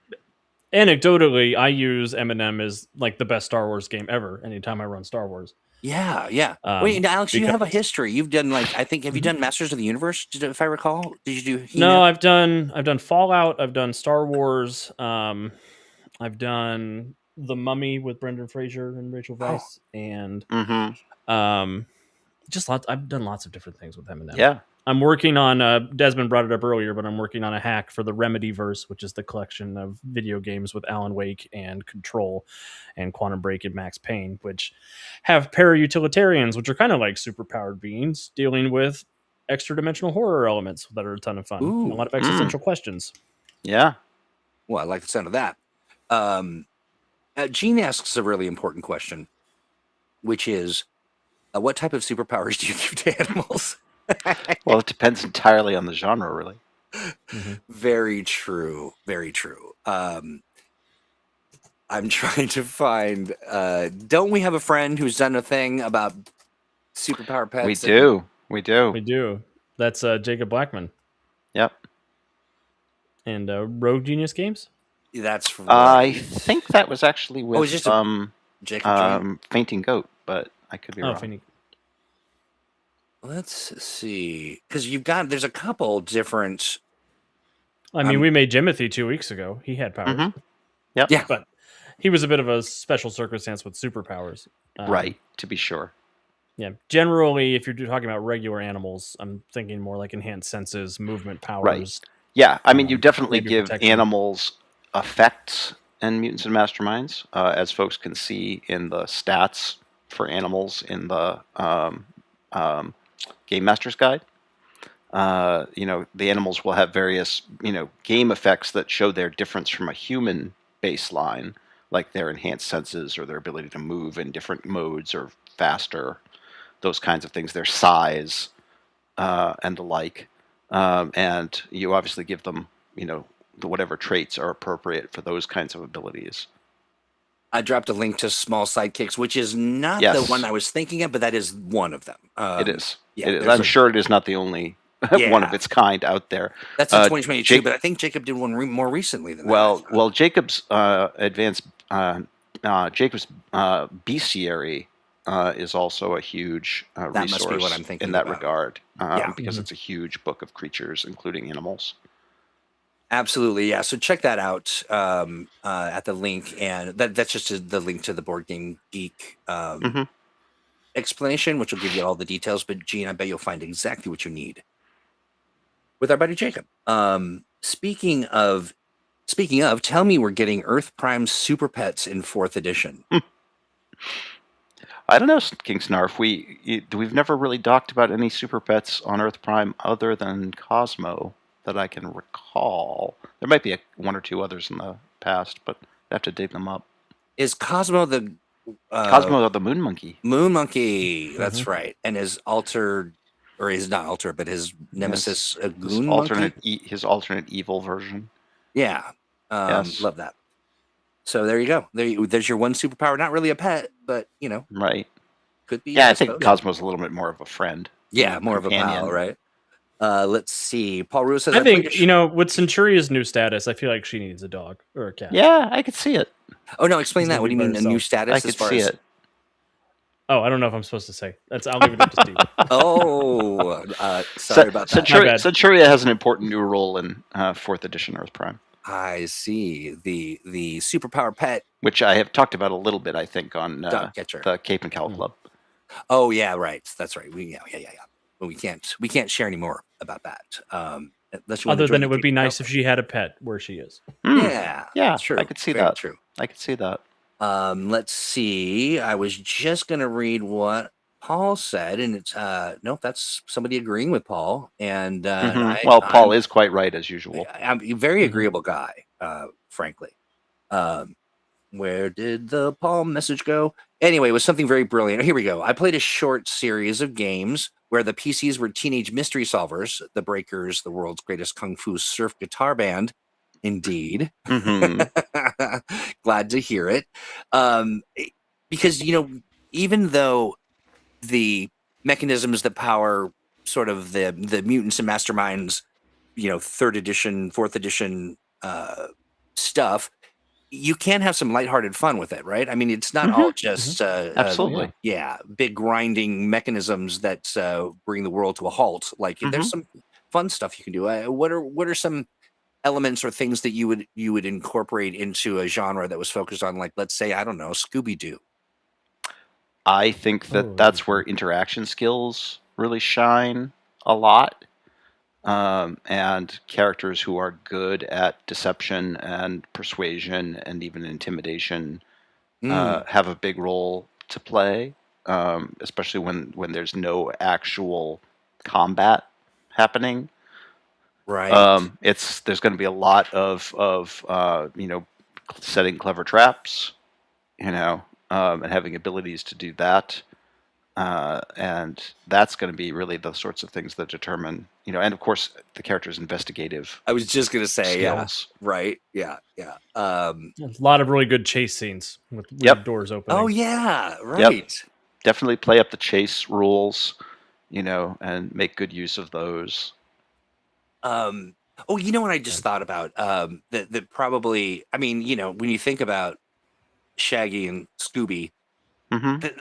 [SPEAKER 3] Anecdotally, I use M&M as like the best Star Wars game ever anytime I run Star Wars.
[SPEAKER 1] Yeah. Wait, Alex, you have a history. You've done have you done Masters of the Universe? If I recall, did you do?
[SPEAKER 3] No, I've done Fallout. I've done Star Wars. I've done The Mummy with Brendan Fraser and Rachel Weisz, and just lots. I've done lots of different things with M&M.
[SPEAKER 2] Yeah.
[SPEAKER 3] I'm working on, Desmond brought it up earlier, but I'm working on a hack for the Remedyverse, which is the collection of video games with Alan Wake and Control and Quantum Break and Max Payne, which have para-utilitarians, which are kind of like superpowered beings dealing with extra-dimensional horror elements that are a ton of fun. And a lot of existential questions.
[SPEAKER 2] Yeah.
[SPEAKER 1] Well, I like the sound of that. Gene asks a really important question, which is, what type of superpowers do you give to animals?
[SPEAKER 2] Well, it depends entirely on the genre, really.
[SPEAKER 1] Very true. Very true. I'm trying to find. Don't we have a friend who's done a thing about superpower pets?
[SPEAKER 2] We do.
[SPEAKER 3] We do. That's Jacob Blackman.
[SPEAKER 2] Yep.
[SPEAKER 3] And Rogue Genius Games?
[SPEAKER 1] That's right.
[SPEAKER 2] I think that was actually with
[SPEAKER 1] just
[SPEAKER 2] Jacob Fainting Goat, but I could be wrong.
[SPEAKER 3] Fainting.
[SPEAKER 1] Let's see. Because there's a couple different...
[SPEAKER 3] I mean, we made Jimothy 2 weeks ago. He had powers.
[SPEAKER 2] Mm-hmm. Yep.
[SPEAKER 1] Yeah.
[SPEAKER 3] But he was a bit of a special circumstance with superpowers.
[SPEAKER 2] Right, to be sure.
[SPEAKER 3] Yeah. Generally, if you're talking about regular animals, I'm thinking more like enhanced senses, movement powers.
[SPEAKER 2] Right. Yeah, I mean, you definitely give
[SPEAKER 3] protection.
[SPEAKER 2] animals effects in Mutants and Masterminds, as folks can see in the stats for animals in the Game Master's Guide. The animals will have various, game effects that show their difference from a human baseline, like their enhanced senses or their ability to move in different modes or faster, those kinds of things, their size, and the like. And you obviously give them, whatever traits are appropriate for those kinds of abilities.
[SPEAKER 1] I dropped a link to Small Sidekicks, which is not the one I was thinking of, but that is one of them.
[SPEAKER 2] It is.
[SPEAKER 1] Yeah,
[SPEAKER 2] it is. I'm sure it is not the only one of its kind out there.
[SPEAKER 1] That's in 2022, but I think Jacob did one more recently than that.
[SPEAKER 2] Well, Jacob's Jacob's bestiary is also a huge resource
[SPEAKER 1] must be what I'm thinking
[SPEAKER 2] in that
[SPEAKER 1] about.
[SPEAKER 2] regard, because it's a huge book of creatures, including animals.
[SPEAKER 1] Absolutely, yeah. So check that out at the link, and that's just the link to the Board Game Geek explanation, which will give you all the details. But Gene, I bet you'll find exactly what you need with our buddy Jacob. Speaking of, tell me we're getting Earth Prime Super Pets in 4th edition.
[SPEAKER 2] I don't know, King Snarf. We've never really talked about any Super Pets on Earth Prime other than Cosmo that I can recall. There might be one or two others in the past, but I have to dig them up.
[SPEAKER 1] Is Cosmo the
[SPEAKER 2] Moon Monkey?
[SPEAKER 1] Moon Monkey, that's right. And his altered, or he's not altered, but his nemesis, a goon monkey?
[SPEAKER 2] His alternate evil version.
[SPEAKER 1] Yeah. Love that. So there you go. There's your one superpower. Not really a pet, but,
[SPEAKER 2] Right.
[SPEAKER 1] Could be.
[SPEAKER 2] Yeah, I think Cosmo's a little bit more of a friend.
[SPEAKER 1] Yeah, more of a pal, right? Let's see. Paul Ruiz says,
[SPEAKER 3] I think, with Centuria's new status, I feel like she needs a dog or a cat.
[SPEAKER 2] Yeah, I could see it.
[SPEAKER 1] Oh, no, explain that. What do you mean, a new status?
[SPEAKER 2] I could see it.
[SPEAKER 3] Oh, I don't know if I'm supposed to say. I'll leave it up to Steve.
[SPEAKER 1] Sorry about that.
[SPEAKER 2] Centuria has an important new role in 4th edition Earth Prime.
[SPEAKER 1] I see. The superpower pet,
[SPEAKER 2] which I have talked about a little bit, I think, on the Cape and Cowl Club.
[SPEAKER 1] Oh yeah, right. That's right. Yeah. But we can't share any more about that.
[SPEAKER 3] Other than it would be nice if she had a pet where she is.
[SPEAKER 1] Yeah. True.
[SPEAKER 2] I could see
[SPEAKER 1] Very
[SPEAKER 2] that.
[SPEAKER 1] True.
[SPEAKER 2] I could see that.
[SPEAKER 1] Let's see. I was just gonna read what Paul said, and it's nope, that's somebody agreeing with Paul. And
[SPEAKER 2] Paul is quite right as usual.
[SPEAKER 1] I'm a very agreeable guy, frankly. Where did the Paul message go? Anyway, it was something very brilliant. Here we go. I played a short series of games where the PCs were teenage mystery solvers, the Breakers, the world's greatest kung fu surf guitar band. Indeed. Glad to hear it. Because, even though the mechanisms that power sort of the Mutants and Masterminds, 3rd edition, 4th edition stuff, you can have some lighthearted fun with it, right? I mean, it's not all just
[SPEAKER 2] absolutely,
[SPEAKER 1] big grinding mechanisms that bring the world to a halt. Like there's some fun stuff you can do. What are some elements or things that you would incorporate into a genre that was focused on, like, let's say, I don't know, Scooby-Doo?
[SPEAKER 2] I think that's where interaction skills really shine a lot. And characters who are good at deception and persuasion and even intimidation have a big role to play, especially when there's no actual combat happening.
[SPEAKER 1] Right.
[SPEAKER 2] There's going to be a lot of setting clever traps, and having abilities to do that. And that's going to be really the sorts of things that determine, and of course the character's investigative.
[SPEAKER 4] I was just going to say,
[SPEAKER 2] skills.
[SPEAKER 4] Yeah, right. Yeah.
[SPEAKER 3] A lot of really good chase scenes with doors opening.
[SPEAKER 4] Oh yeah, right.
[SPEAKER 2] Yep. Definitely play up the chase rules, and make good use of those.
[SPEAKER 4] Oh, what I just thought about? That probably, when you think about Shaggy and Scooby,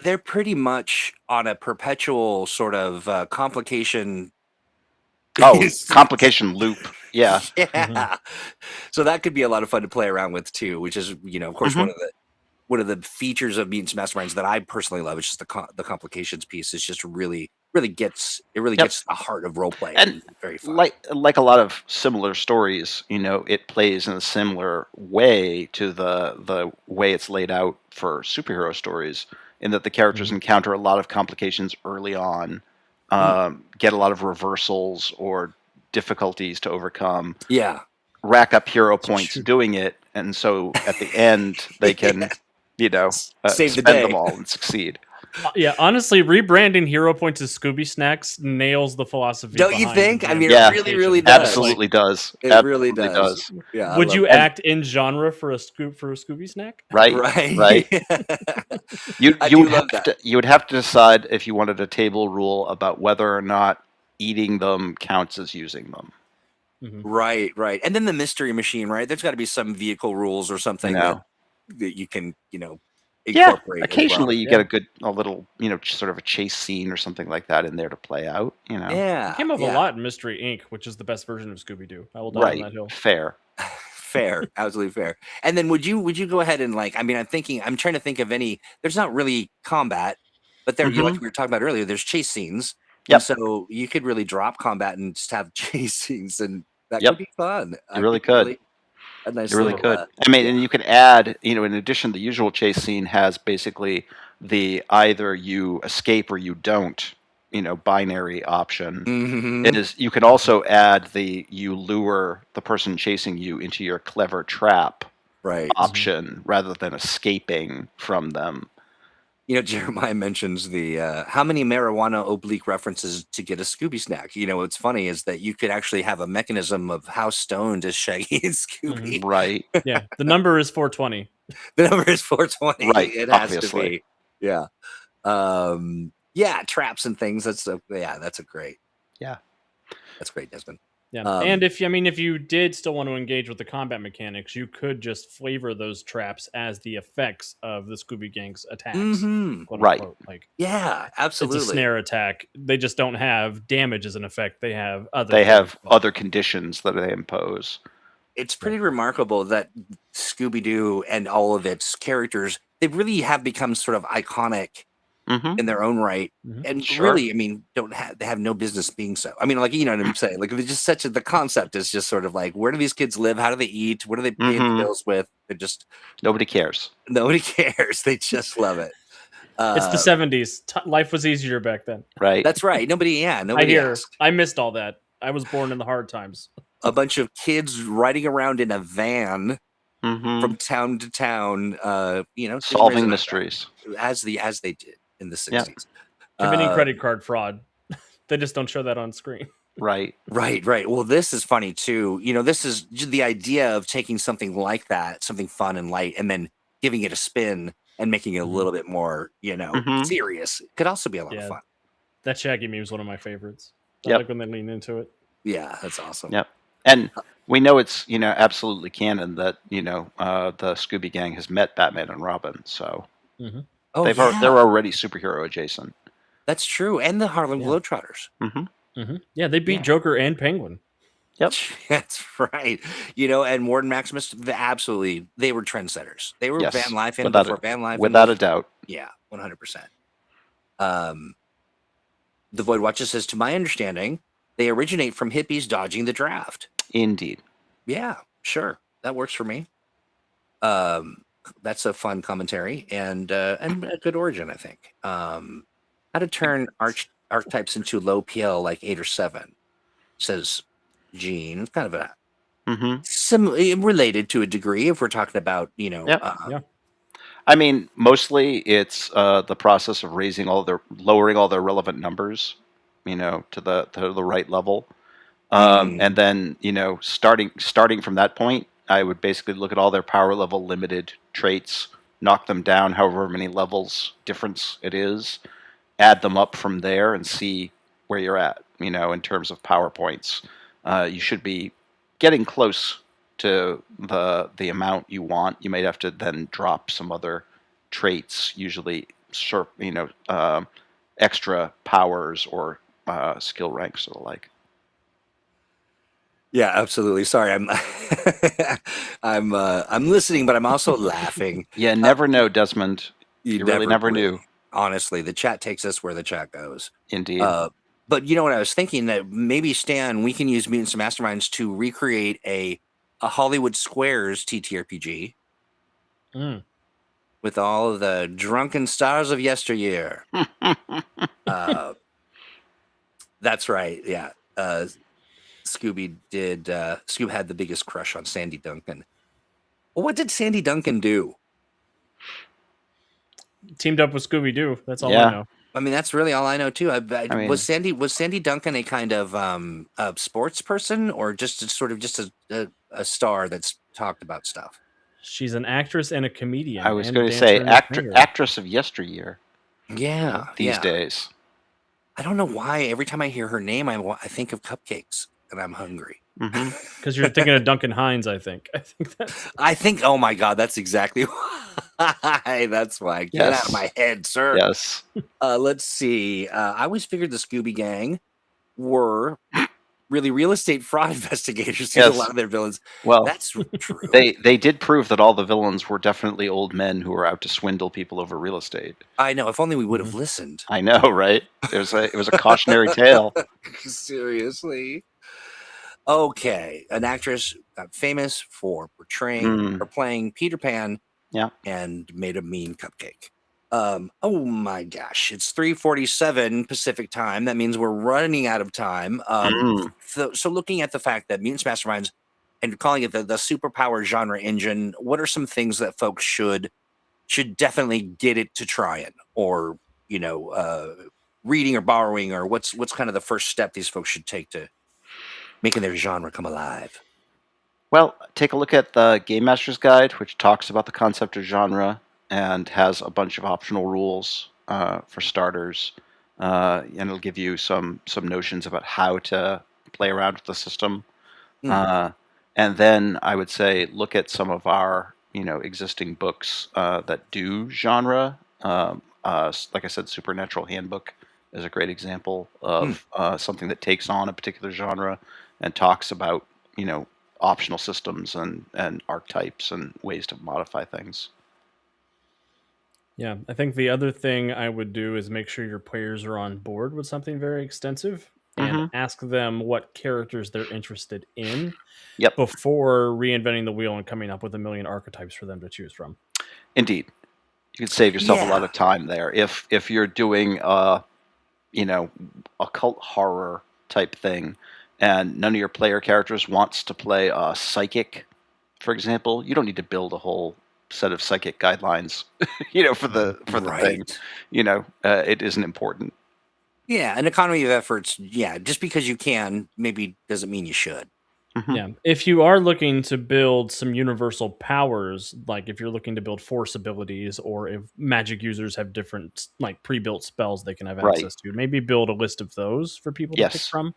[SPEAKER 4] they're pretty much on a perpetual sort of complication.
[SPEAKER 2] Oh, complication loop. Yeah.
[SPEAKER 4] Yeah. So that could be a lot of fun to play around with too, which is, of course, one of the features of Mutants Masterminds that I personally love. It's just the complications piece. Is just really gets gets the heart of role play.
[SPEAKER 2] And
[SPEAKER 4] very fun.
[SPEAKER 2] Like a lot of similar stories, it plays in a similar way to the way it's laid out for superhero stories, in that the characters encounter a lot of complications early on, get a lot of reversals or difficulties to overcome.
[SPEAKER 4] Yeah.
[SPEAKER 2] Rack up hero points doing it, and so at the end they can,
[SPEAKER 4] save
[SPEAKER 2] spend
[SPEAKER 4] the day.
[SPEAKER 2] them all and succeed.
[SPEAKER 3] Yeah, honestly, rebranding hero points as Scooby Snacks nails the philosophy.
[SPEAKER 4] Don't you think?
[SPEAKER 3] behind
[SPEAKER 4] I mean,
[SPEAKER 2] Yeah.
[SPEAKER 4] it really does.
[SPEAKER 2] Absolutely does.
[SPEAKER 4] It
[SPEAKER 2] Absolutely
[SPEAKER 4] really does. Yeah.
[SPEAKER 3] Would you act in genre for a Scooby Snack?
[SPEAKER 2] Right.
[SPEAKER 4] Right.
[SPEAKER 2] You
[SPEAKER 4] I do
[SPEAKER 2] would
[SPEAKER 4] love
[SPEAKER 2] have
[SPEAKER 4] that.
[SPEAKER 2] you would have to decide if you wanted a table rule about whether or not eating them counts as using them.
[SPEAKER 4] Right. And then the mystery machine, right? There's got to be some vehicle rules or something that you can, incorporate.
[SPEAKER 2] Occasionally you get a little, sort of a chase scene or something like that in there to play out.
[SPEAKER 4] Yeah.
[SPEAKER 3] It came up a lot in Mystery Inc., which is the best version of Scooby Doo. I will die on that hill.
[SPEAKER 2] Fair.
[SPEAKER 4] Fair, absolutely fair. And then would you go ahead and I'm trying to think of any. There's not really combat, but there, like we were talking about earlier, there's chase scenes.
[SPEAKER 2] Yep.
[SPEAKER 4] And so you could really drop combat and just have chase scenes, and that could be fun.
[SPEAKER 2] You really could.
[SPEAKER 4] A nice.
[SPEAKER 2] You really
[SPEAKER 4] little,
[SPEAKER 2] could. And you could add, in addition, the usual chase scene has basically the either you escape or you don't, binary option. It is. You can also add the you lure the person chasing you into your clever trap option rather than escaping from them.
[SPEAKER 4] Jeremiah mentions the how many marijuana oblique references to get a Scooby snack. What's funny is that you could actually have a mechanism of how stoned is Shaggy and Scooby.
[SPEAKER 2] Right.
[SPEAKER 3] Yeah. The number is 420.
[SPEAKER 4] The number is 420.
[SPEAKER 2] Right.
[SPEAKER 4] It has
[SPEAKER 2] Obviously.
[SPEAKER 4] to be. Yeah. Yeah. Traps and things. That's a great.
[SPEAKER 2] Yeah.
[SPEAKER 4] That's great, Desmond.
[SPEAKER 3] Yeah, and if you did still want to engage with the combat mechanics, you could just flavor those traps as the effects of the Scooby Gang's attacks.
[SPEAKER 2] Right.
[SPEAKER 3] Like,
[SPEAKER 4] yeah, absolutely.
[SPEAKER 3] It's a snare attack. They just don't have damage as an effect. They have other.
[SPEAKER 2] They have other conditions that they impose.
[SPEAKER 4] It's pretty remarkable that Scooby-Doo and all of its characters, they really have become sort of iconic in their own right, and really, they have no business being so. What I'm saying? Like, it's just the concept is just sort of like, where do these kids live? How do they eat? What do they pay the bills with? They're just
[SPEAKER 2] nobody cares.
[SPEAKER 4] Nobody cares. They just love it.
[SPEAKER 3] It's the 70s. Life was easier back then.
[SPEAKER 2] Right.
[SPEAKER 4] That's right. Nobody asked.
[SPEAKER 3] I missed all that. I was born in the hard times.
[SPEAKER 4] A bunch of kids riding around in a van from town to town,
[SPEAKER 2] solving mysteries
[SPEAKER 4] as they did in the 60s.
[SPEAKER 3] Committing credit card fraud. They just don't show that on screen.
[SPEAKER 2] Right.
[SPEAKER 4] Well, this is funny too. This is the idea of taking something like that, something fun and light, and then giving it a spin and making it a little bit more, serious. Could also be a lot of fun.
[SPEAKER 3] That Shaggy meme is one of my favorites. I
[SPEAKER 2] Yep.
[SPEAKER 3] like when they lean into it.
[SPEAKER 4] Yeah, that's awesome.
[SPEAKER 2] Yep. And we know it's, absolutely canon that, the Scooby Gang has met Batman and Robin. So they're already superhero adjacent.
[SPEAKER 4] That's true. And the Harlem Globetrotters.
[SPEAKER 3] Yeah, they beat Joker and Penguin.
[SPEAKER 2] Yep.
[SPEAKER 4] That's right. And Warden Maximus, they were trendsetters. They were Van Life before Van Life.
[SPEAKER 2] Without a doubt.
[SPEAKER 4] Yeah, 100%. The Void Watcher says, to my understanding, they originate from hippies dodging the draft.
[SPEAKER 2] Indeed.
[SPEAKER 4] Yeah, sure. That works for me. That's a fun commentary and a good origin, I think. How to turn archetypes into low PL like 8 or 7, says Gene. It's kind of a related to a degree if we're talking about,
[SPEAKER 2] yeah. I mean, mostly it's the process of lowering all their relevant numbers, to the right level. And then, starting from that point, I would basically look at all their power level limited traits, knock them down however many levels difference it is, add them up from there and see where you're at, in terms of power points. You should be getting close to the amount you want. You might have to then drop some other traits, usually extra powers or skill ranks or the like.
[SPEAKER 4] Yeah, absolutely. Sorry, I'm listening, but I'm also laughing.
[SPEAKER 2] You never know, Desmond. You really never knew.
[SPEAKER 4] Honestly, the chat takes us where the chat goes.
[SPEAKER 2] Indeed.
[SPEAKER 4] But you know what I was thinking, that maybe, Stan, we can use Mutants Masterminds to recreate a Hollywood Squares TTRPG with all of the drunken stars of yesteryear. That's right. Yeah. Scoob had the biggest crush on Sandy Duncan. Well, what did Sandy Duncan do?
[SPEAKER 3] Teamed up with Scooby-Doo. That's all I know.
[SPEAKER 4] I mean, that's really all I know too. Was Sandy Duncan a kind of a sports person, or just a star that's talked about stuff?
[SPEAKER 3] She's an actress and a comedian.
[SPEAKER 2] I was going to say actress of yesteryear.
[SPEAKER 4] Yeah,
[SPEAKER 2] these days.
[SPEAKER 4] I don't know why every time I hear her name, I think of cupcakes and I'm hungry.
[SPEAKER 3] Because you're thinking of Duncan Hines, I think.
[SPEAKER 4] Oh my God, that's exactly why. That's why. Get out of my head, sir.
[SPEAKER 2] Yes.
[SPEAKER 4] Let's see. I always figured the Scooby Gang were really real estate fraud investigators.
[SPEAKER 2] Yes.
[SPEAKER 4] A lot of their villains.
[SPEAKER 2] Well,
[SPEAKER 4] that's true.
[SPEAKER 2] They did prove that all the villains were definitely old men who were out to swindle people over real estate.
[SPEAKER 4] I know. If only we would have listened.
[SPEAKER 2] I know, right? It was a cautionary tale.
[SPEAKER 4] Seriously. Okay, an actress famous for portraying or playing Peter Pan.
[SPEAKER 2] Yeah,
[SPEAKER 4] and made a mean cupcake. Oh my gosh, it's 3:47 Pacific time. That means we're running out of time. So looking at the fact that Mutants Masterminds and calling it the superpower genre engine, what are some things that folks should definitely get it to try in, or reading or borrowing, or what's kind of the first step these folks should take to making their genre come alive?
[SPEAKER 2] Well, take a look at the Game Master's Guide, which talks about the concept of genre and has a bunch of optional rules for starters, and it'll give you some notions about how to play around with the system. And then I would say look at some of our existing books that do genre. Like I said, Supernatural Handbook is a great example of something that takes on a particular genre and talks about optional systems and archetypes and ways to modify things.
[SPEAKER 3] Yeah, I think the other thing I would do is make sure your players are on board with something very extensive and ask them what characters they're interested in before reinventing the wheel and coming up with 1 million archetypes for them to choose from.
[SPEAKER 2] Indeed. You could save yourself a lot of time there. If you're doing occult horror type thing, and none of your player characters wants to play a psychic, for example, you don't need to build a whole set of psychic guidelines, for the thing. It isn't important.
[SPEAKER 4] Yeah, an economy of efforts. Yeah, just because you can, maybe doesn't mean you should.
[SPEAKER 3] Yeah, if you are looking to build some universal powers, like if you're looking to build force abilities, or if magic users have different pre-built spells they can have access to, maybe build a list of those for people to pick from.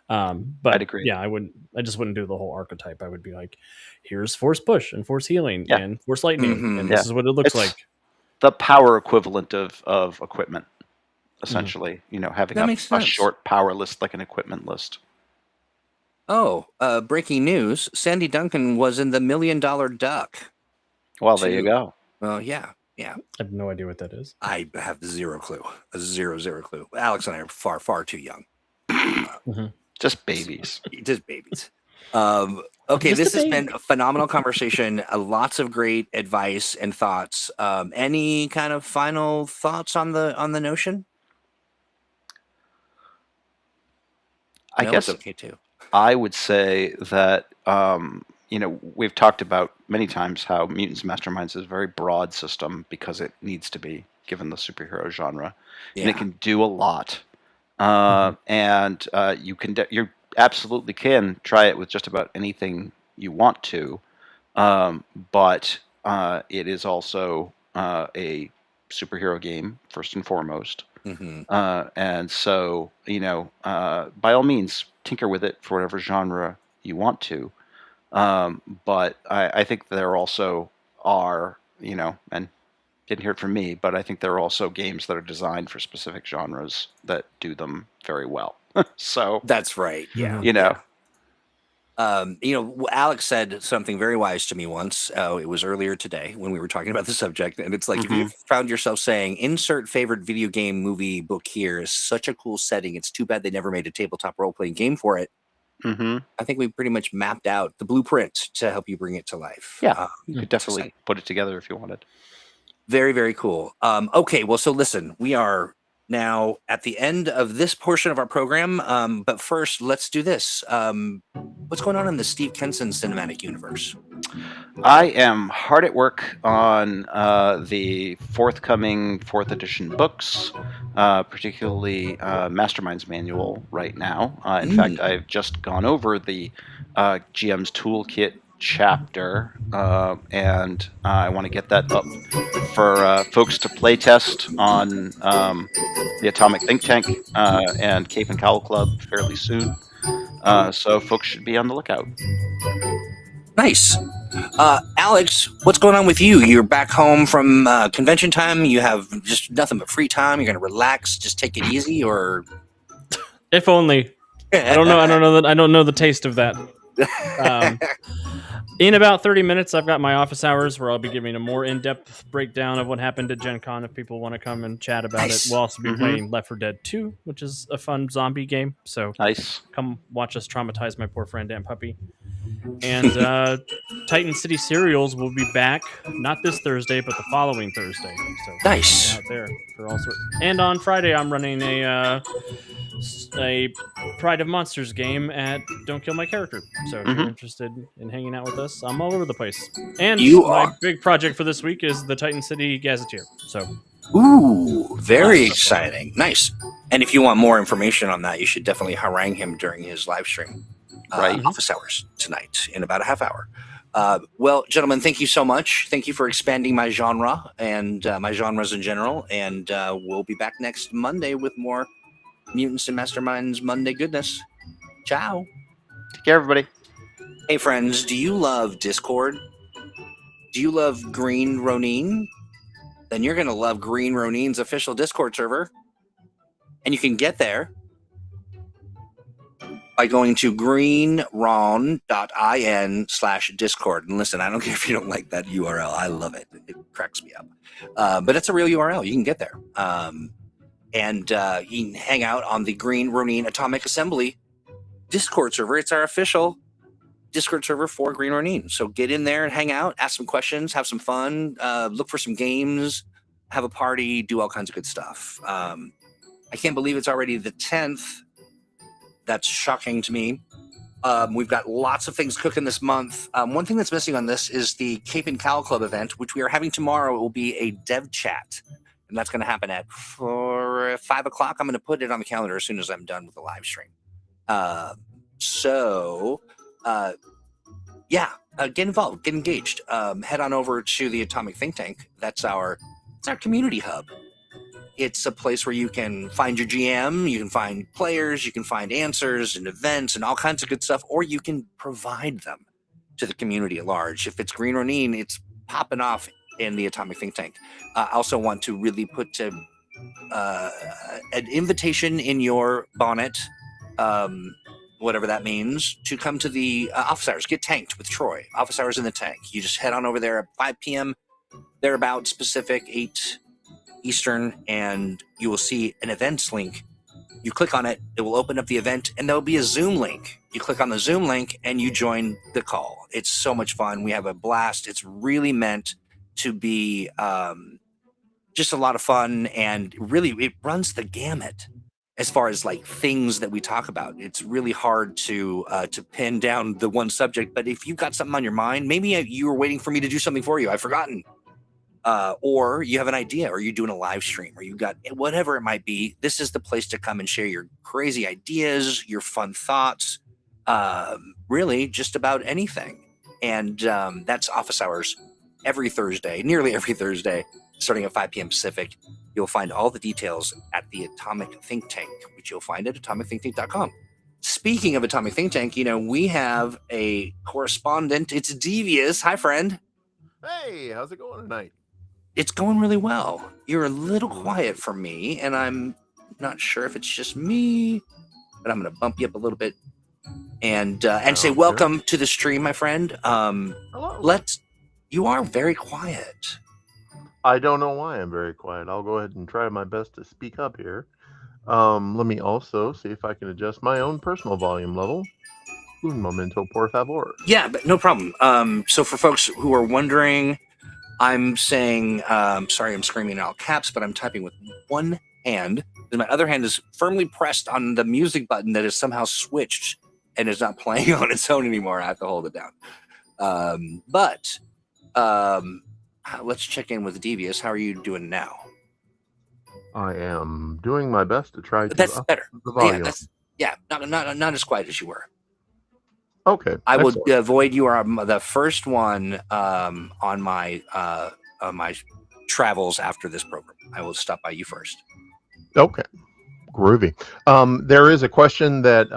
[SPEAKER 3] But
[SPEAKER 2] I'd agree.
[SPEAKER 3] Yeah, I just wouldn't do the whole archetype. I would be like, here's force push and force healing and force lightning, and this is what it looks like.
[SPEAKER 2] The power equivalent of equipment, essentially. Having a short power list like an equipment list.
[SPEAKER 4] Oh, breaking news! Sandy Duncan was in the $1 Million Duck.
[SPEAKER 2] Well, there you go.
[SPEAKER 4] Well, yeah.
[SPEAKER 3] I have no idea what that is.
[SPEAKER 4] I have zero clue. Zero clue. Alex and I are far, far too young.
[SPEAKER 2] Just babies.
[SPEAKER 4] Just babies. Okay, this has been a phenomenal conversation. Lots of great advice and thoughts. Any kind of final thoughts on the notion?
[SPEAKER 2] I guess
[SPEAKER 4] it's okay too.
[SPEAKER 2] I would say that, we've talked about many times how Mutants Masterminds is a very broad system because it needs to be, given the superhero genre. Yeah. And it can do a lot. And you absolutely can try it with just about anything you want to. But it is also a superhero game, first and foremost. Mm-hmm. And so, by all means, tinker with it for whatever genre you want to. But I think there also are, and didn't hear it from me, but I think there are also games that are designed for specific genres that do them very well. So
[SPEAKER 4] that's right. Yeah. Alex said something very wise to me once. It was earlier today when we were talking about the subject, and it's like, if you found yourself saying, insert favorite video game, movie, book here is such a cool setting. It's too bad they never made a tabletop role-playing game for it. Mm-hmm. I think we pretty much mapped out the blueprint to help you bring it to life.
[SPEAKER 2] Yeah, you could definitely put it together if you wanted.
[SPEAKER 4] Very, very cool. Okay, well, so listen, we are now at the end of this portion of our program, but first, let's do this. What's going on in the Steve Kenson cinematic universe?
[SPEAKER 2] I am hard at work on the forthcoming 4th edition books, particularly Masterminds Manual right now. In fact, I've just gone over the GM's Toolkit chapter, and I want to get that up for folks to play test on the Atomic Think Tank and Cape and Cowl Club fairly soon. So folks should be on the lookout.
[SPEAKER 4] Nice. Alex, what's going on with you? You're back home from convention time. You have just nothing but free time. You're going to relax, just take it easy, or
[SPEAKER 3] if only. I don't know the taste of that. In about 30 minutes, I've got my office hours where I'll be giving a more in-depth breakdown of what happened at Gen Con if people want to come and chat about it. We'll also be playing Left 4 Dead 2, which is a fun zombie game. So come watch us traumatize my poor friend Aunt Puppy. And Titan City Serials will be back, not this Thursday, but the following Thursday. So
[SPEAKER 4] nice.
[SPEAKER 3] Out there for all sorts. And on Friday, I'm running a Pride of Monsters game at Don't Kill My Character. So if you're interested in hanging out with us, I'm all over the place. And my big project for this week is the Titan City Gazetteer. So,
[SPEAKER 4] ooh, very exciting. Nice. And if you want more information on that, you should definitely harangue him during his live stream. Office hours tonight in about a half hour. Well, gentlemen, thank you so much. Thank you for expanding my genre and my genres in general. And we'll be back next Monday with more Mutants and Masterminds Monday goodness. Ciao.
[SPEAKER 2] Take care, everybody.
[SPEAKER 4] Hey, friends, do you love Discord? Do you love Green Ronin? Then you're going to love Green Ronin's official Discord server. And you can get there by going to greenron.in/Discord. And listen, I don't care if you don't like that URL. I love it. It cracks me up. But it's a real URL. You can get there. And you can hang out on the Green Ronin Atomic Assembly Discord server. It's our official Discord server for Green Ronin. So get in there and hang out, ask some questions, have some fun, look for some games, have a party, do all kinds of good stuff. I can't believe it's already the 10th. That's shocking to me. We've got lots of things cooking this month. One thing that's missing on this is the Cape and Cowl Club event, which we are having tomorrow. It will be a dev chat, and that's going to happen at 5 o'clock. I'm going to put it on the calendar as soon as I'm done with the live stream. Get involved, get engaged. Head on over to the Atomic Think Tank. It's our community hub. It's a place where you can find your GM, you can find players, you can find answers and events and all kinds of good stuff, or you can provide them to the community at large. If it's Green Ronin, it's popping off in the Atomic Think Tank. I also want to really put an invitation in your bonnet, whatever that means, to come to the office hours. Get tanked with Troy. Office hours in the tank. You just head on over there at 5 p.m. thereabouts Pacific, 8 Eastern, and you will see an events link. You click on it, it will open up the event, and there'll be a Zoom link. You click on the Zoom link and you join the call. It's so much fun. We have a blast. It's really meant to be just a lot of fun, and really it runs the gamut as far as like things that we talk about. It's really hard to pin down the one subject. But if you've got something on your mind, maybe you were waiting for me to do something for you, I've forgotten, or you have an idea, or you're doing a live stream, or you've got whatever it might be. This is the place to come and share your crazy ideas, your fun thoughts, really just about anything. And that's office hours every Thursday, nearly every Thursday, starting at 5 p.m. Pacific. You'll find all the details at the Atomic Think Tank, which you'll find at atomicthinktank.com. Speaking of Atomic Think Tank, we have a correspondent. It's Devious. Hi, friend.
[SPEAKER 5] Hey, how's it going tonight?
[SPEAKER 4] It's going really well. You're a little quiet for me, and I'm not sure if it's just me, but I'm going to bump you up a little bit and say welcome to the stream, my friend.
[SPEAKER 5] Hello.
[SPEAKER 4] You are very quiet.
[SPEAKER 5] I don't know why I'm very quiet. I'll go ahead and try my best to speak up here. Let me also see if I can adjust my own personal volume level. Un momento, por favor.
[SPEAKER 4] Yeah, but no problem. So for folks who are wondering, I'm saying, sorry, I'm screaming in all caps, but I'm typing with one hand, and my other hand is firmly pressed on the music button that is somehow switched and is not playing on its own anymore. I have to hold it down. Let's check in with Devious. How are you doing now?
[SPEAKER 5] I am doing my best to try to
[SPEAKER 4] that's
[SPEAKER 5] up
[SPEAKER 4] better.
[SPEAKER 5] the volume.
[SPEAKER 4] Not as quiet as you were.
[SPEAKER 5] Okay.
[SPEAKER 4] I will avoid you are the first one on my travels after this program. I will stop by you first.
[SPEAKER 5] Okay. Groovy. There is a question that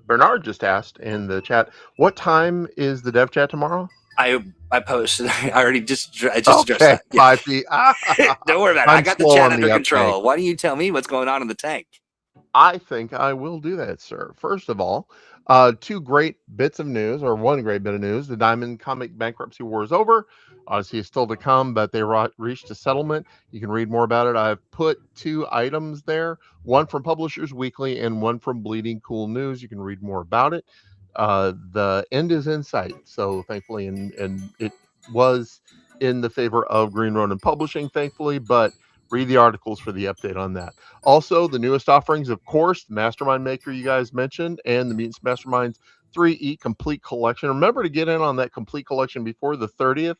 [SPEAKER 5] Bernard just asked in the chat. What time is the dev chat tomorrow?
[SPEAKER 4] I posted. I just addressed that. Yeah.
[SPEAKER 5] 5 feet.
[SPEAKER 4] Don't worry about it. I got the chat under control. Why don't you tell me what's going on in the tank?
[SPEAKER 5] I think I will do that, sir. First of all, two great bits of news, or one great bit of news. The Diamond Comic bankruptcy war is over. Odyssey is still to come, but they reached a settlement. You can read more about it. I've put 2 items there, one from Publishers Weekly and one from Bleeding Cool News. You can read more about it. The end is in sight, so thankfully, and it was in the favor of Green Ronin Publishing, thankfully, but read the articles for the update on that. Also, the newest offerings, of course, the Mastermind Maker you guys mentioned, and the Mutants Masterminds 3E Complete Collection. Remember to get in on that Complete Collection before the 30th,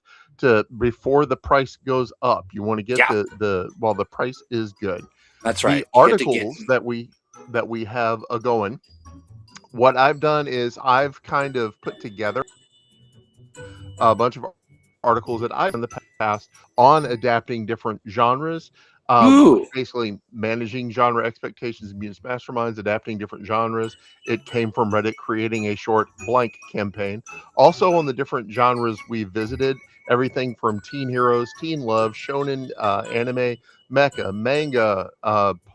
[SPEAKER 5] before the price goes up. You want to get while the price is good.
[SPEAKER 4] That's right.
[SPEAKER 5] The articles that we have going. What I've done is I've kind of put together a bunch of articles that I've done in the past on adapting different genres, basically managing genre expectations in Mutants Masterminds, adapting different genres. It came from Reddit creating a short blank campaign. Also on the different genres we visited, everything from teen heroes, teen love, shonen, anime, mecha, manga,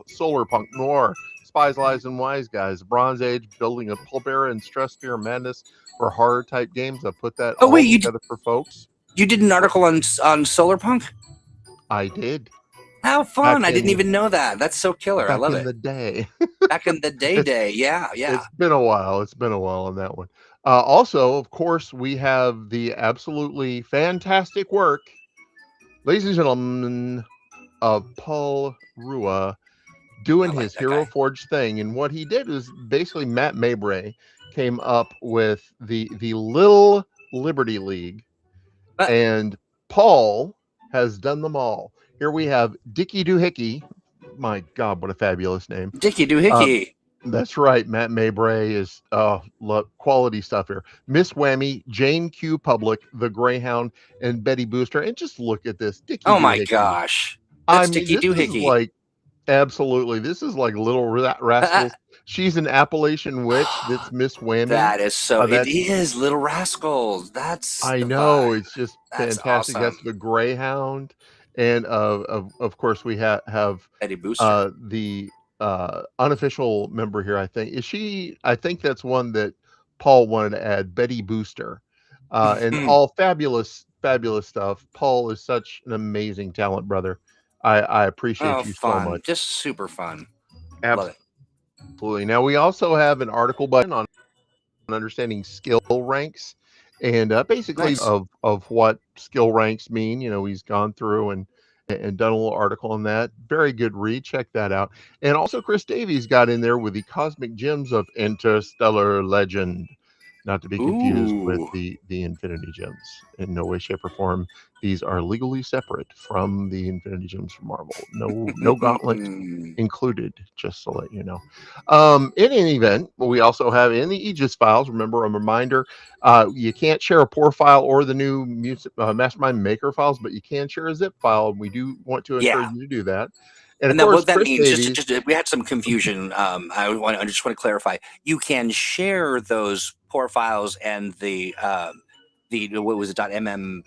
[SPEAKER 5] solar punk, noir, Spies, Lies, and Wise Guys, Bronze Age, building a pulp era, and Stress, Fear, Madness for horror type games. I put that all together for folks.
[SPEAKER 4] You did an article on Solar Punk?
[SPEAKER 5] I did.
[SPEAKER 4] How fun! I didn't even know that. That's so killer. I love it.
[SPEAKER 5] Back in the day.
[SPEAKER 4] Back in the day. Yeah.
[SPEAKER 5] It's been a while. On that one. Also, of course, we have the absolutely fantastic work, ladies and gentlemen, of Paul Rua, doing his Hero Forge thing. And what he did is basically Matt Mabray came up with the Lil Liberty League, and Paul has done them all. Here we have Dickie Doohickey. My God, what a fabulous name.
[SPEAKER 4] Dickie Doohickey.
[SPEAKER 5] That's right. Matt Mabray is quality stuff here. Miss Whammy, Jane Q. Public, The Greyhound, and Betty Booster. And just look at this. Dickie Doohickey.
[SPEAKER 4] My gosh. That's Dickie Doohickey.
[SPEAKER 5] Absolutely. This is like Little Rascals. She's an Appalachian witch. That's Miss Whammy.
[SPEAKER 4] That is so. It is Little Rascals.
[SPEAKER 5] I know. It's just fantastic. Awesome. That's The Greyhound. And of course, we have
[SPEAKER 4] Betty Booster.
[SPEAKER 5] The unofficial member here, I think. I think that's one that Paul wanted to add, Betty Booster. And all fabulous stuff. Paul is such an amazing talent, brother. I appreciate you so much.
[SPEAKER 4] Just super fun.
[SPEAKER 5] Absolutely. Now, we also have an article button on understanding skill ranks and basically of what skill ranks mean. He's gone through and done a little article on that. Very good read. Check that out. And also Chris Davies got in there with the cosmic gems of interstellar legend. Not to be confused with the Infinity Gems. In no way, shape, or form, these are legally separate from the Infinity Gems from Marvel. No gauntlet included, just to let you know. In any event, we also have in the Aegis files, remember a reminder, you can't share a POR file or the new Mastermind Maker files, but you can share a zip file. We do want to encourage you to do that.
[SPEAKER 4] And of course, what that Chris means, Davies, just we had some confusion. I just want to clarify. You can share those POR files and the what was it .mm?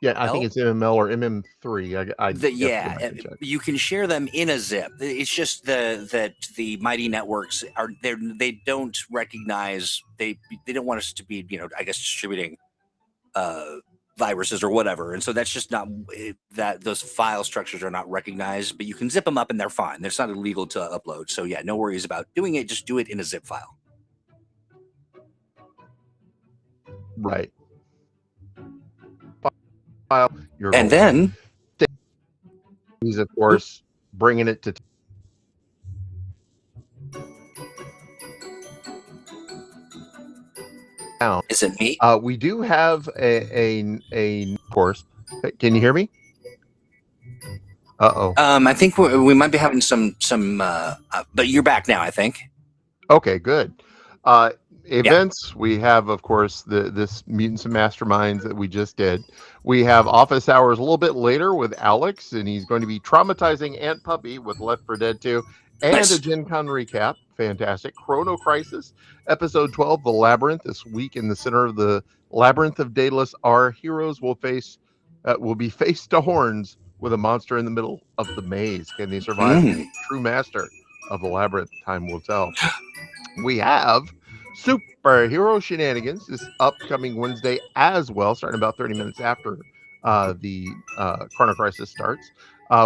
[SPEAKER 5] Yeah, I think it's MML or MM3.
[SPEAKER 4] You can share them in a zip. It's just that the mighty networks they don't recognize they don't want us to be I guess distributing viruses or whatever, and so that's just not that those file structures are not recognized, but you can zip them up and they're fine. It's not illegal to upload, so yeah, no worries about doing it. Just do it in a zip file.
[SPEAKER 5] Right.
[SPEAKER 4] And then
[SPEAKER 5] he's of course bringing it to town.
[SPEAKER 4] Is it me?
[SPEAKER 5] We do have a course. Can you hear me?
[SPEAKER 4] I think we might be having some but you're back now, I think.
[SPEAKER 5] Okay, good. Events, we have, of course, this Mutants and Masterminds that we just did. We have office hours a little bit later with Alex, and he's going to be traumatizing Aunt Puppy with Left 4 Dead 2, and a Gen Con recap. Fantastic. Chrono Crisis, episode 12, The Labyrinth. This week in the center of the Labyrinth of Daedalus, our heroes will be face to horns with a monster in the middle of the maze. Can they survive? True master of the labyrinth, time will tell. We have Superhero Shenanigans this upcoming Wednesday as well, starting about 30 minutes after the Chrono Crisis starts.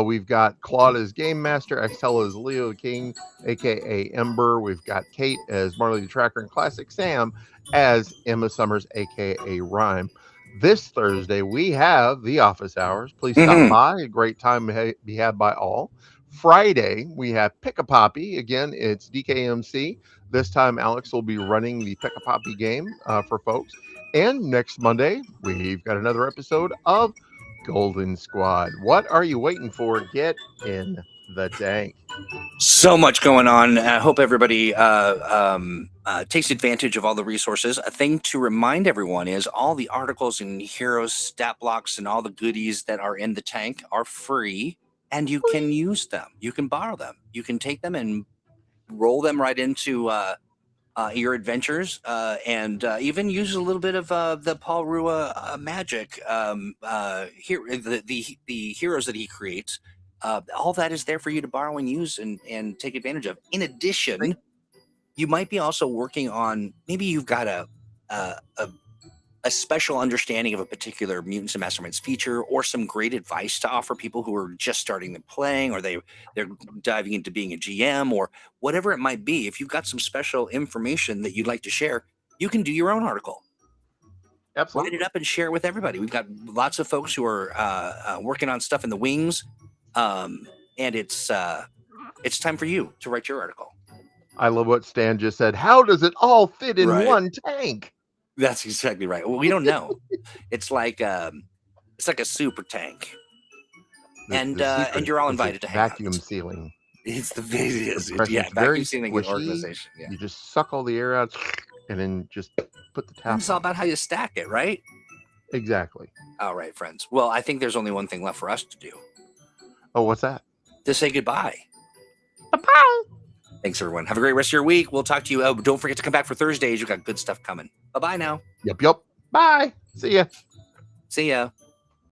[SPEAKER 5] We've got Claude as Game Master, Extella as Leo King, aka Ember. We've got Kate as Marley the Tracker, and Classic Sam as Emma Summers, aka Rhyme. This Thursday, we have the office hours. Please stop by. A great time to be had by all. Friday, we have Pick a Poppy. Again, it's DKMC. This time, Alex will be running the Pick a Poppy game for folks. And next Monday, we've got another episode of Golden Squad. What are you waiting for? Get in the tank.
[SPEAKER 4] So much going on. I hope everybody takes advantage of all the resources. A thing to remind everyone is all the articles and heroes, stat blocks, and all the goodies that are in the tank are free, and you can use them. You can borrow them. You can take them and roll them right into your adventures, and even use a little bit of the Paul Rua magic. Here, the heroes that he creates. All that is there for you to borrow and use and take advantage of. In addition, you might be also working on, maybe you've got a special understanding of a particular Mutants and Masterminds feature, or some great advice to offer people who are just starting the playing, or they're diving into being a GM, or whatever it might be. If you've got some special information that you'd like to share, you can do your own article.
[SPEAKER 5] Absolutely.
[SPEAKER 4] Write it up and share it with everybody. We've got lots of folks who are working on stuff in the wings. And it's time for you to write your article.
[SPEAKER 5] I love what Stan just said. How does it all fit in one tank?
[SPEAKER 4] That's exactly right. Well, we don't know. It's like a super tank, and you're all invited to hang
[SPEAKER 5] vacuum
[SPEAKER 4] out.
[SPEAKER 5] sealing.
[SPEAKER 4] It's vacuum sealing organization. Yeah.
[SPEAKER 5] You just suck all the air out, and then just put the tap.
[SPEAKER 4] It's all about how you stack it, right?
[SPEAKER 5] Exactly.
[SPEAKER 4] All right, friends. Well, I think there's only one thing left for us to do.
[SPEAKER 5] Oh, what's that?
[SPEAKER 4] To say goodbye.
[SPEAKER 5] Bye-bye.
[SPEAKER 4] Thanks, everyone. Have a great rest of your week. We'll talk to you. Oh, don't forget to come back for Thursdays. You've got good stuff coming. Bye-bye now.
[SPEAKER 5] Yep. Bye. See ya.
[SPEAKER 4] See ya.